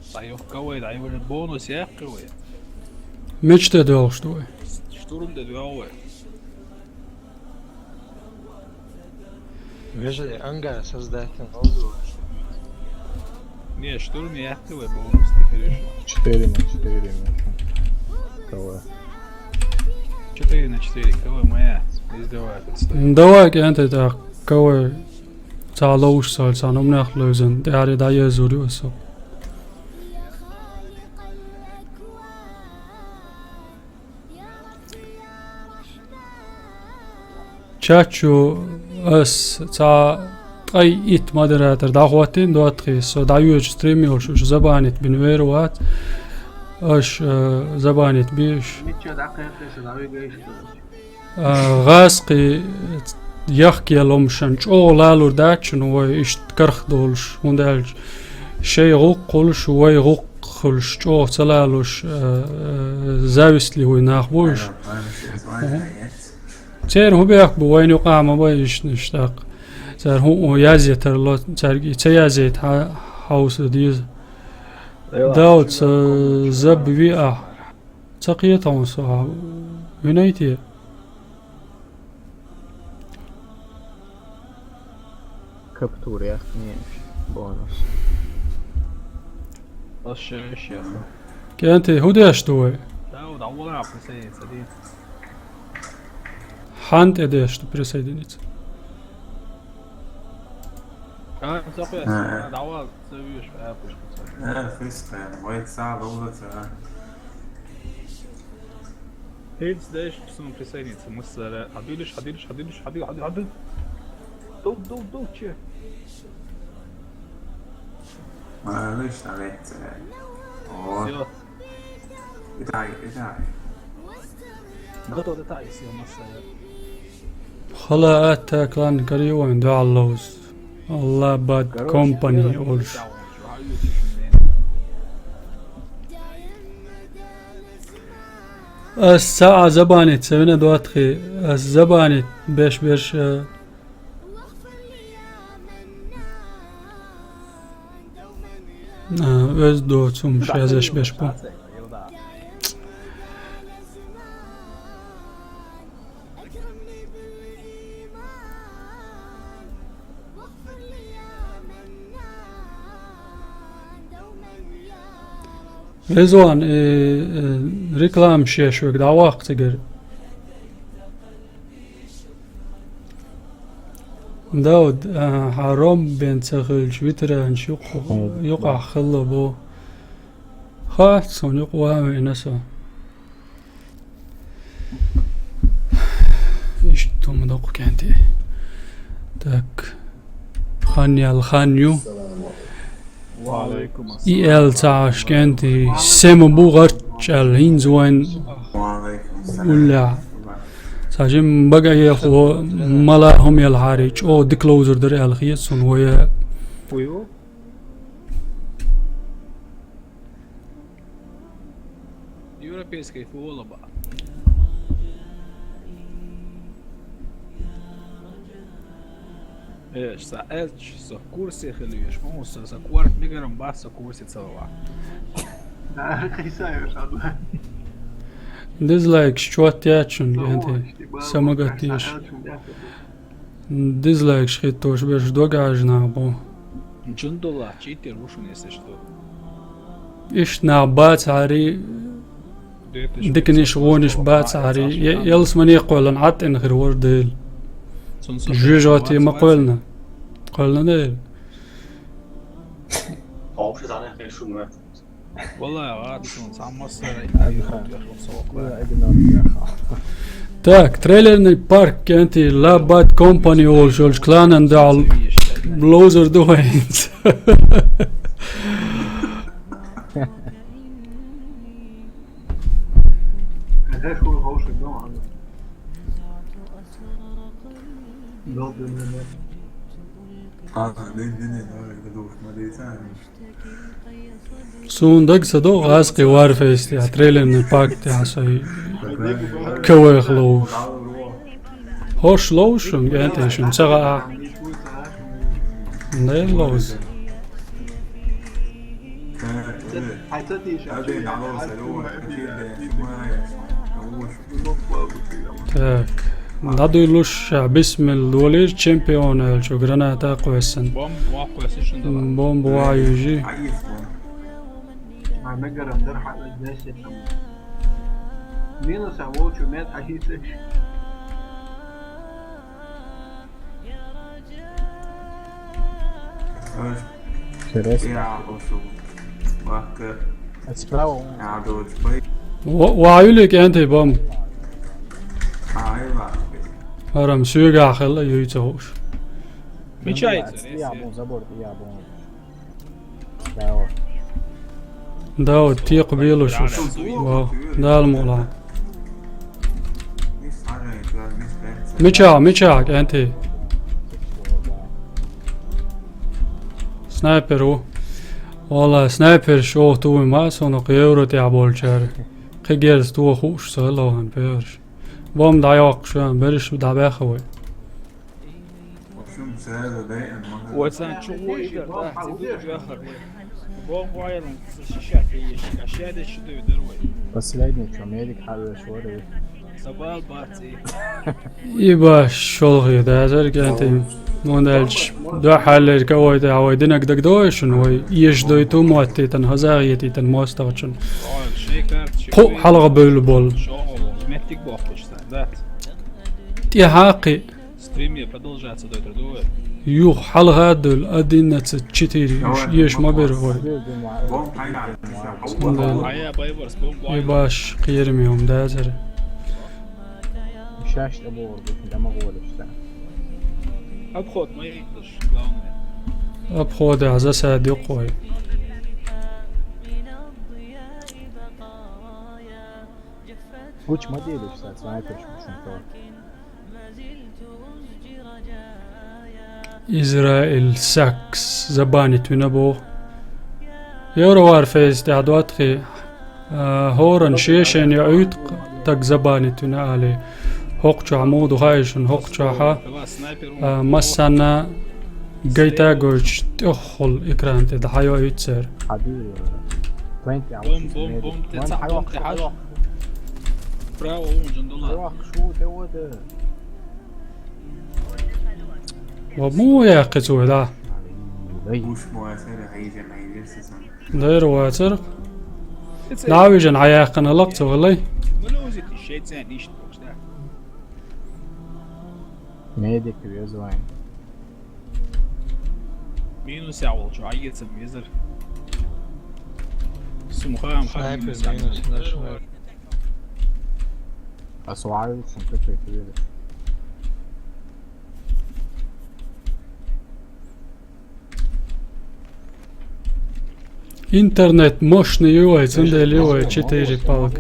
صحيح قوي ده يقول البونus يا قوي. مش تدوغ شتوي Sturm det då. Veja, anga создатель موضوع Не, штурм я قوي бонус теперь. 4 на 4 КВ. 4 на 4 قوي моя. Издевается. دواك أنت تا كوي تعالوش سال سانم نخلوزن داري دا يزوري وسو تشاتشو اس تا اي ات مودراتر دا خواتين دو تخيس سو دا يوج ستريمي وش زبانت بنويروات اش زبانت بيش متى دقيقة سداوي جيش غاسقي يحكي لهم شنش او لالو داتشن ويش كرخ دولش وندالش شي غوقلش وي غوقلش او تلالوش زاويسلي هو ناخبوش تير هو بيحبو وين يقع ما بيش نشتاق تير هو يازي ترلو تير تيازي هاوس ديز داوت زب بيئة تقيتهم صعب يونايتي كابتور يا أخي بونص. الشيش يا أخي. كأنتي هو ديش دوي داود أول عب سيد سديد. حانت اديش تو بريسيدنيت تقوي دعوة تسويش في أبوش. فيست يعني وايد صعب والله ترى. هيلز داش سون بريسيدنيت مصر حديلش حديل. دو تشي. ليش عليت؟ اوه بداعي نغطوا ده تعيس يا مصر. خلا كلان كريوان دو اللوز الله باد كومباني اولش الساعة زبانت سوينا دواتخي الزبانت بيش öz doçum şezеш beş bu. Rezwan reklam şeşvek da vaqt ger. داود حرام بين تغل شويتر نشوق يقع خلا بو خاص صون يقوى نسا ايش توم دوق كانتي تاك خانيا الخانيو وعليكم اي ال تعاش كانتي سيم بوغرش الهينزوين ولا ساجم بقى يخو ملا هم يلحاريج او ديكلوزر در الخيسون ويا ويو европейский футбол ба ايش سألت سو كورسي خليش مو سو كورت نقرم باس كورسي تسوى ديزلايك شوات ياتشون انت سمغاتيش ديزلايك شخيتوش باش دوغاجنا بو جندولا читер ушун если что ايش نعبات عري دكنيش غونش بات عري يلس من يقول نعط ان غير ورديل جوجاتي ما قولنا ديل والله يا غادي صام مصر تاك تريلر بارك انت لا باد كومباني اول جولج كلان اند دال بلوزر دوينز هذا هو سوندق صدق غاسقي وارفيستي عتريلن باكتي عصي كوي خلوش هوش لوشن جانتي شن سغا نيل لوز تاك نادو لوش باسم الدولير تشامبيون الشو غراناتا قوسن بوم بوا يجي وعيولك انت بوم هرم سوغا خلا يوتوش داو تيق بيلوش دا المولا ميتشاك انت سنايبر والله سنايبر شو تو ما سونو قيورو تاع بولشار قيرز تو خوش سلوهن بيرش بوم دايوق شو برش دابا خوي وسان شو هو إذا جاهر بوم وايرن شاشة أشياء شو يدروي بس ليدني كميديك حلو شوي سبال باتي يبا شغل ده زرق انت موندالش دو حال كوي ده عويدنك دك دوشن وي يجدوي تو موتي تن هزاغيتي تن موستغشن قو حلقة بول متك بوخش ذات تي حقي ستريم продолжается до этого يو حلقة دول أدينا تشتيري يش ما بيروي يباش قيرمي يوم ده زر شاش أبور بس ما قولش ده أبخد ما يقدرش أبخد عزا ساد يقوي وش ما ديلش ساعة سنايبر شو شنطة إسرائيل ساكس زباني تنبو يوروار فيز تعدوات خي هورن شيشن يعيد تك زباني تنالي هوقش عمود وخايشن هوقش ها مسانا جيتا جوش تأخل إكران تدحيو يتسر حبيبي بوم بوم بوم تتصعب تحاجة براو جندولا شو ده ومو يقصو ده وش مواسر هيجن هيجرسسن داير واتر ناويجن عياقنا لقصو والله ملوزك الشيء زين ليش تبوش ده ميديك بيزوين مينو ساعة شو عيد سميزر سمخام خام مينوس أسوعي شنطة كبيرة интернет мощный юай цендели юай 4 палк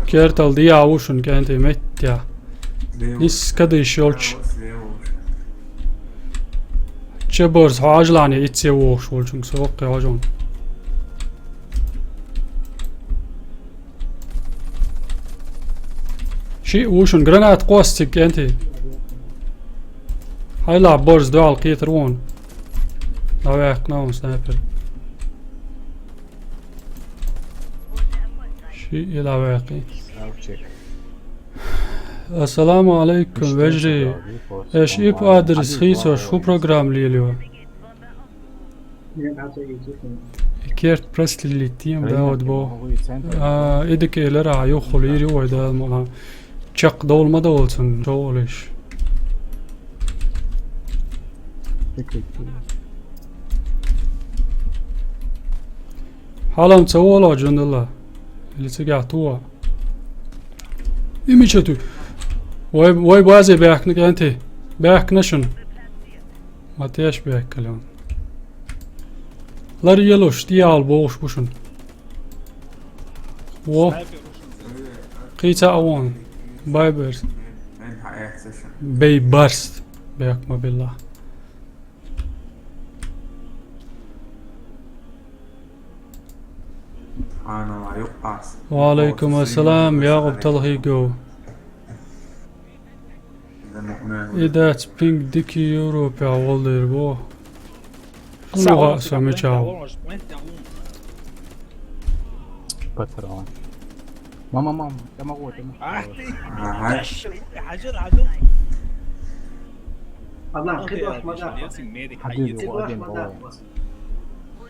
كيرتل دي عوشن كانت متيا نس كده شولش تشبرز حاجلاني اتسيو شولشن سوق ياجون شي وشن جرانات قوستك انت هاي لعب بورز دو على القيترون لو يحقناهم سنايبر شي يلعب يقي السلام عليكم بجري ايش ايب ادرس خيسو شو بروجرام لي اليوم كيرت بريسلي اللي تيم داود بو ايدك الرا يوخل يري ودا مالا تشق دول ما دولتن جولش حالا مسوالة جند الله اللي تقعتوها إيميشتو واي بازي بيحكنك أنت بيحكنشن ما تيش بيحكلون لا ريالوش ديال بوش بوشن و قيتا اوان بايبرز بيبرست بيكما بالله وعليكم السلام يا عبد الهيجو إذا تبينك ديكي يوروبيا والله بو شنو سامي تشاو بتران ماما كما قلت حاجر الله خذ مدار حبيبي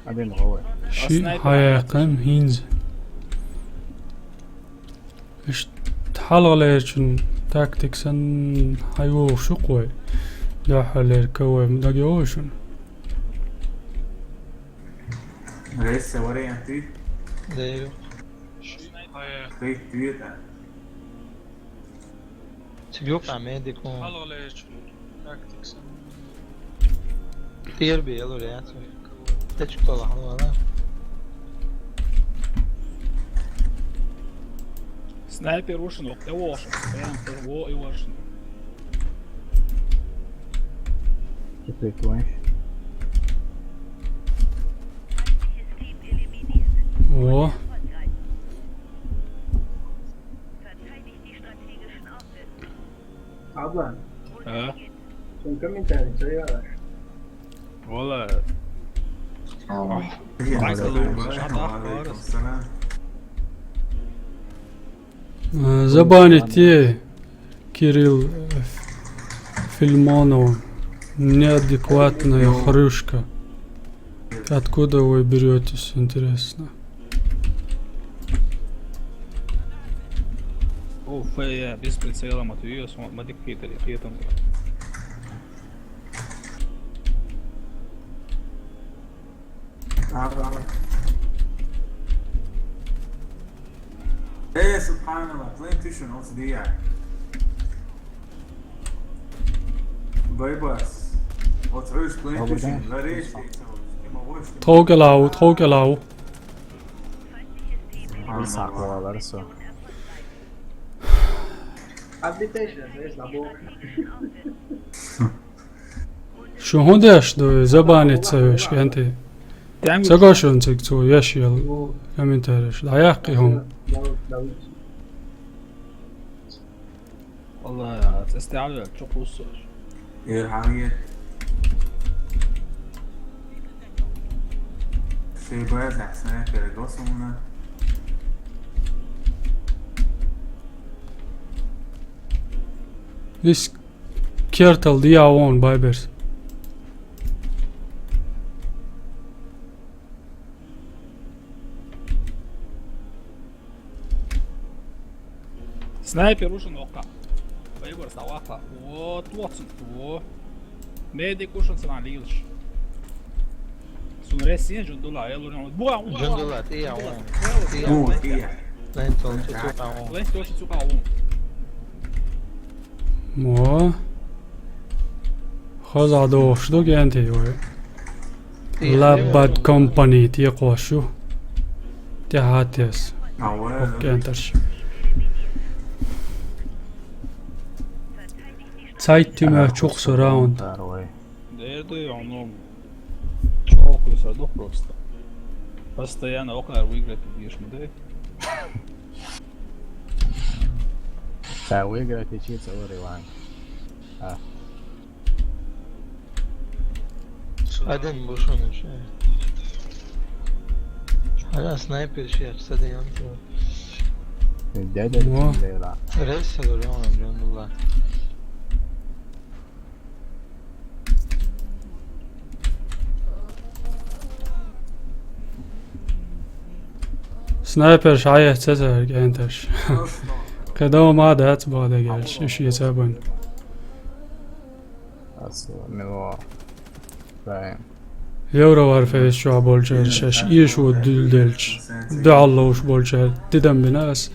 أدين غوي شي حيقن هينز إيش تحلق ليشن تاكتكسن هايو شقوي دا حلير كوي مدقي اوشن لسه وري انتي ايوه خيط بيتا تبيوقع ميديكون حلق ليشن تاكتكسن كثير بيلو رياتو تشكو لحظة لا سنايبر وشن وقت واشن فاهم هو اي واشن كيف وين و عضلان شو كم من تاني سيارة والله زباني تي كيريل Фильмонов неадекватная хрюшка. Откуда вы беретесь, интересно? اوف يا без прицела мотивиос модификатор приятно. ايه سبحان الله طلعت تشو نص دقيقة باي باس وتعيش طلعت تشو غريش Tågelau. Sakolar så. شو هندش دو زباني تسويش انتي سقاشون تكتو يشيل كمين تاريش لايقيهم والله تستعمل شوف الصور ايه الحقيقة شي باید احسنه فرگاسمونه This Kirtle Diawon Bibers. سنايبر وشن وقع بايبر سواقع وتواتن ميديك وشن سنعليلش سنرسين جندولا يلا بوا جندولا تيا لا انت تسوق مو خذ دوش دو جانتي وي لابد كومباني تي قوشو تي هاتيس اوكي انترش Zeit immer çok surround. Да это оно чёк высоко просто. Постоянно около выиграть будешь, да? تا ويقرا تشي تصوري وان بعدين بوشون شيء هذا سنايبر شيء صدق انت الدادا لا رئيس اليوم جند الله سنايبر شعيه تسر جانتش كدو ما دات بعد قالش ايش يسابون اصلا من فاهم يورو وارفيس شو بولجر شاش ايشو دلدلش دعلوش بولجر تدم بناس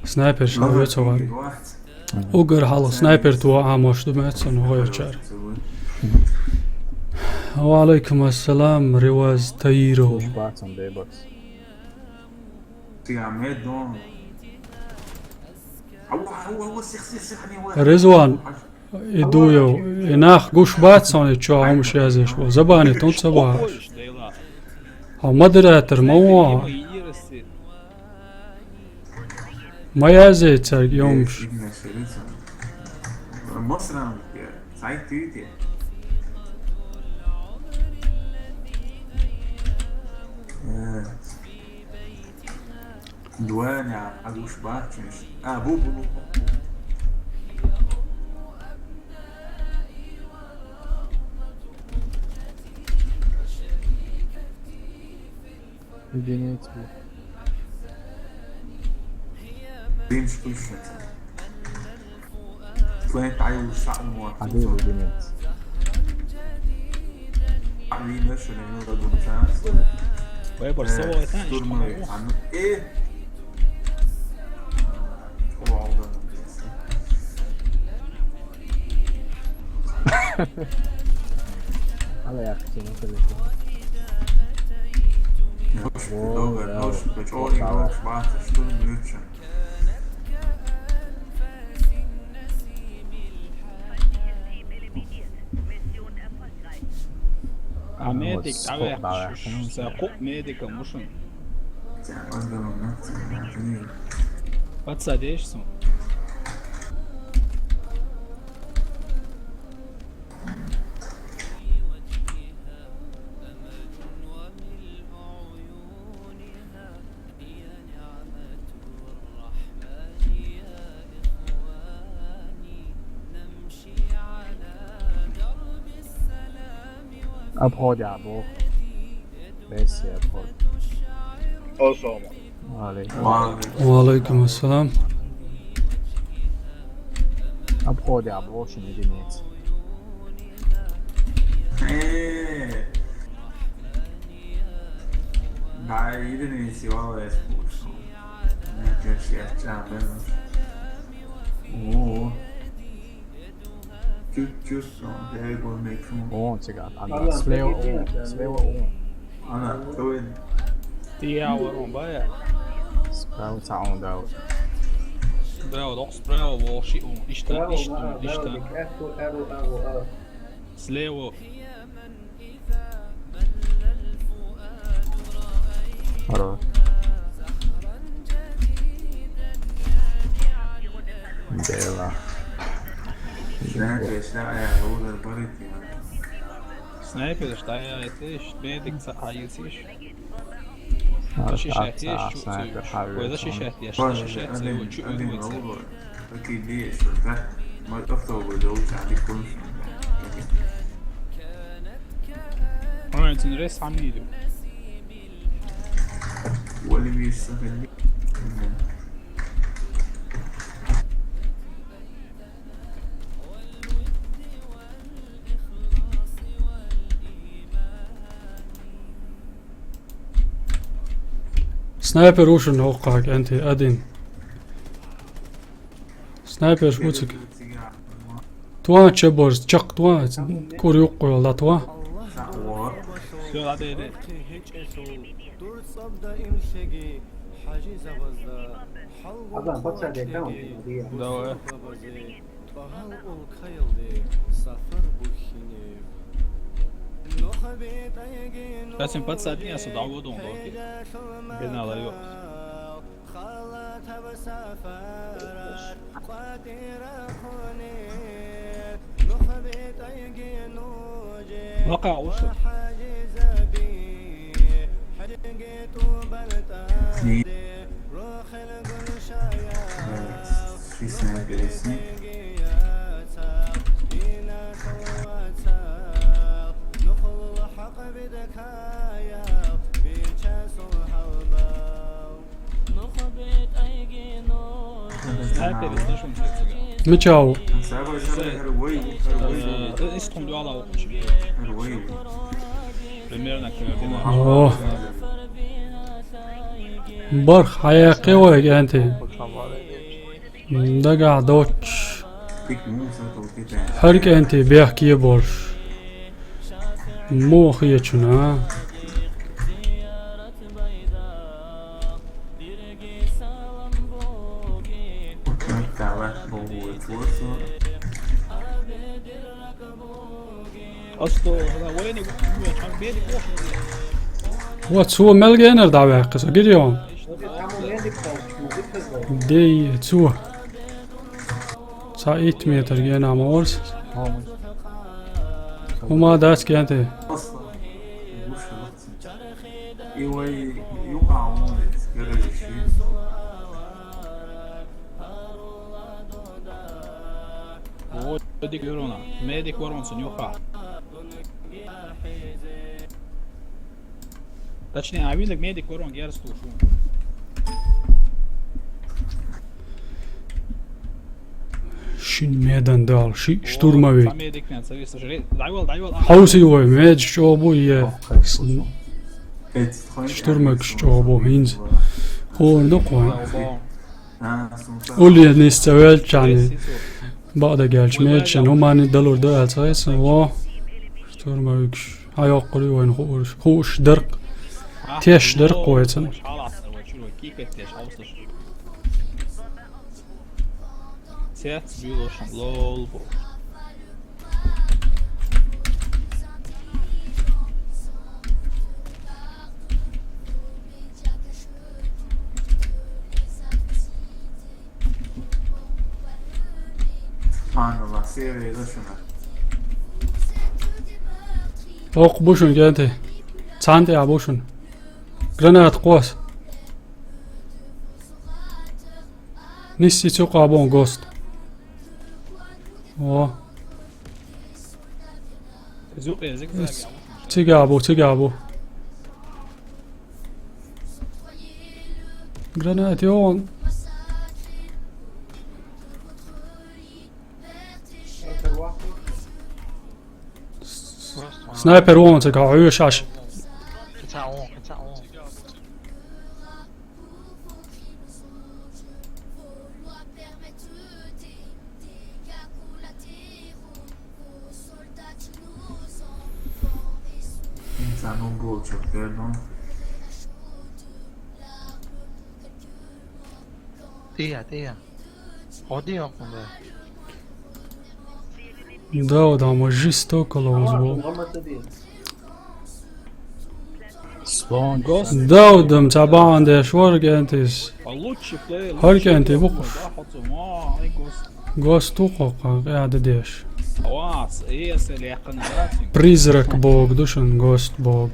سنايبر شو يتصور اوغر حال سنايبر تو عاموش دمت سنو غير وعليكم السلام رواز تايرو. Push backs on day box. See, I'm head down. هو سيخ رزوان يدويو يناخ قوش باتسون يتشو عمش يازش وزباني تون سباش هو مدراتر مو ما يازي تساق يومش مصر انا سعيد تويتي دواني عقوش باتشنش بو Единиц. مش كل شيء طلعت عايز شعب موافق حبيبي единиц. عاملين نشر انه غدو مشاس ويبر سوا ثاني ايه هو عوضة هذا يا اخي ما تدري. Hoş bak lütfen. عمادك تعال ساقوق مادك ومشن بتصدقش سو ابخود يا ابو بس يا ابخود. أوسوما. وعليكم السلام. ابخود يا ابو شنو единиц. بعيدني سواه يسبوش ما كانش يحجاب اوه كيف ده يقول ميكروفون اونتيغات انا سليو انا توين تيا ورون بايا سبراو تاعون داو براو دوكس براو وشي اشتا سليو هرو ديلا سنايبر اشتايا ايش بيدك حيسيش شاشاتيش وإذا شاشاتيش شاشاتي أكيد ليش ده ما تفتح بدوش عليك كل شيء أنت نريس عميلو واللي بيستغل سنايبر وش نوقعك انت ادين سنايبر شبوتك توا تشبرز تشق توا كور يقو والله توا شو هذا Adam bak sen de tamam. دواء لازم بتصدقني أصل عودهم ضوكي بينا على يوم وقع وصل في سنة جلسنا متشاو اسكم دو على وقت اوه برخ حياقي ويك انت دقع دوتش حرك انت بيحكي بورش مو خيتشنا واتس هو ملقينر دعوة قصة قريون دي تسوه سايت متر جينا مورس وما داس كانت Medic Verona, Medic Воронсон, Юха. Точнее, а видно, Medic Ворон, я расслушаю. شين ميدان دال شي شتورموي Medic не сожалеет. Дайвол. حوسي هو ميد شوبو يا شتورمك شوبو هينز هو نقوى قولي نستويل يعني بعد جالش ميدشن هما ندلور ده أساس هو شتورمك هيقولي وين خوش درق تيش درق ويتن Sets Büloshan, lol bu. Subhanallah, seviyede şuna. اوق بوشن جانتي تسانتي يا بوشن جرانات قوس نسي تسوق ابون غوست اوه تيجابو جرانات يون سنايبر وون تقع عيوش عش İnsanın bu çok gördüm. Tía. Odio come. Да, ما جيستو كلوزبو داودم تعبان ده شوار كانتيس هل كانتي بقف غوستو قوقا قاعد ديش بريزرك بوغ دوشن غوست بوغ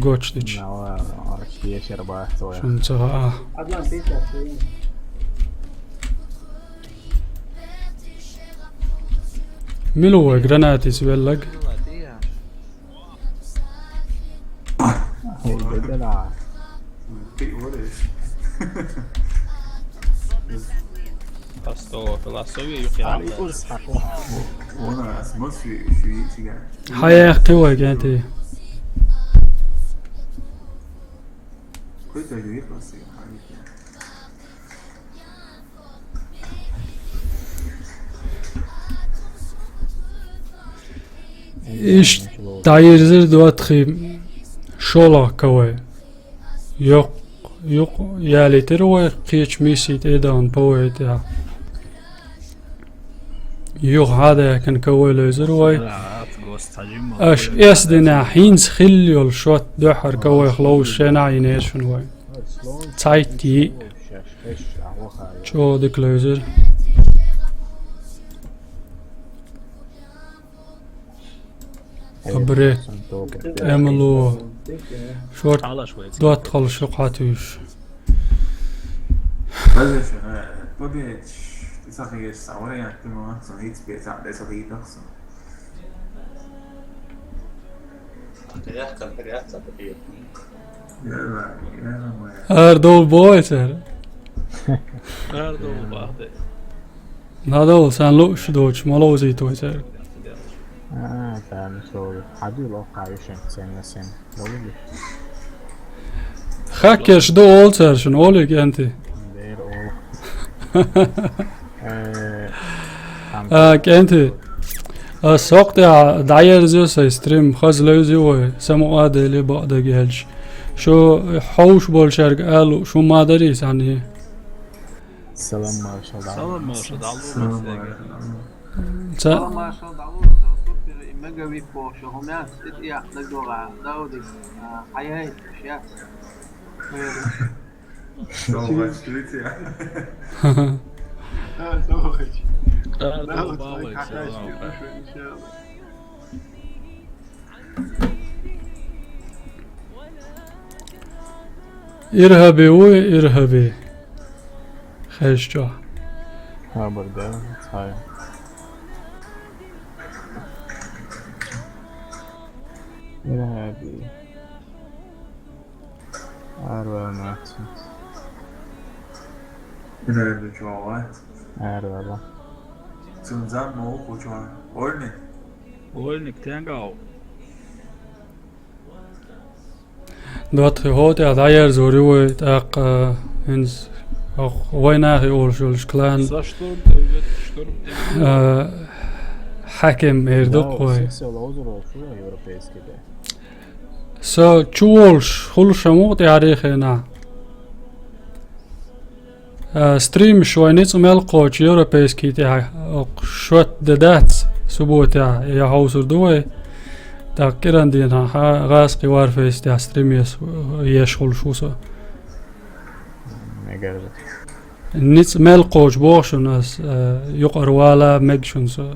غوتش ديش شن تغا ملوه جراناتي سبلق حياة قوة كانتي إيش تعير زر دواتخي شولا كوي يق يالي تروي قيش ميسيت إيدان بويت يق هذا كان كوي لزروي أش إسدنا حينز خليو الشوت دوحر كوي خلوش شنا ينيشن وي تايتي شو ديك لزر بريت املو شورت دوت خل شقاتيش Powiedz, co jest całe, jak ty ma co nic piesa, ale co ty tak są. اردول بويتر هذا سان لوش دوش مالوزي تويتر فاهم شو حدو الواقع يشن سن خاكش دو اولتر شنو اولك انت دير اول انت السوق تاع داير زي ستريم خز لوزي و سمو ادلي بعد جالش شو حوش بول شرق قالوا شو ما ادري يعني سلام مارشال سلام مارشال دعوه سلام مارشال دعوه مجا وي بوش هم ناس يا دغوا داودي حياه اشياء زوج شريتي زوج إرهابي وإرهابي خيش جا ها برده هاي إرهابي أروى ماتي إرهابي جوات أروى زمزم موق وجوان أورني أورني تانغاو دوات هوت يا داير زوريوي تاق إنز وين أخي أول شولش كلان حاكم إردق وي سو تشولش خل شموت ياريخنا ستريم شوي نيت مال قوش يوروبيسكي تاع شوت ددات سبوت تاع يا هاوسر دوي تاع كيران دينا غاس قوار فيس تاع ستريم يشغل شوسو نيت مال قوش بوش ناس يقر ولا ميجشنسو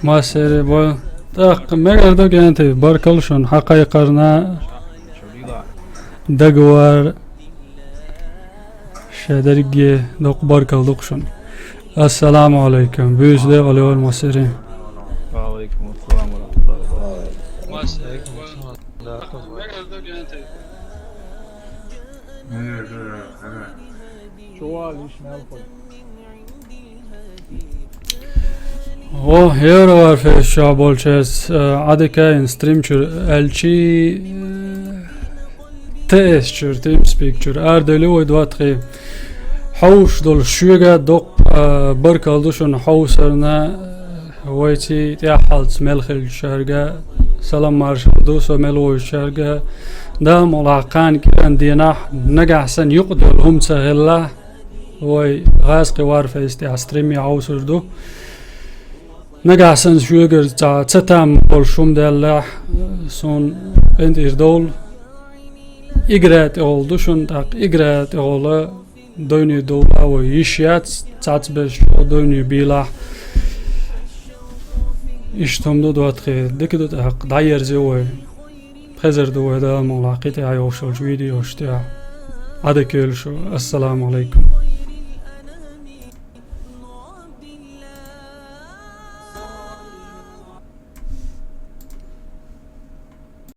ما سيري بو تاق مگر دو گنتی برکلشون حقایقرنا دگوار شدرگی دوق برکل دوقشون السلام عليكم بيوز دي غلي والمصيرين وعليكم السلام ورحمة او هيرو var في الشعب چس عادكا ان ستريم چور الچي تيس چور تيم سبيك چور اردلو و دواتخي حوش دول شوغا دوق بركالدوشون حوسرنا ويتي تيحالت ملخل شرقا سلام مارشال دوسو ملوي شرقا دا ملاقان كيران ديناح نقعسن يقدر هم تغلا وي غاسقي وارفا استي ستريمي عوسر دو نقعسن شوغر تا تتام bolşum derler son endir dol igret oldu şundak igret ola dönü dola o işyat tatsbeş o dönü bilah iştomda doatxe dekidot haq dayerze o prezerde o da mulaqit ayosho video işte adekel şu assalamu alaikum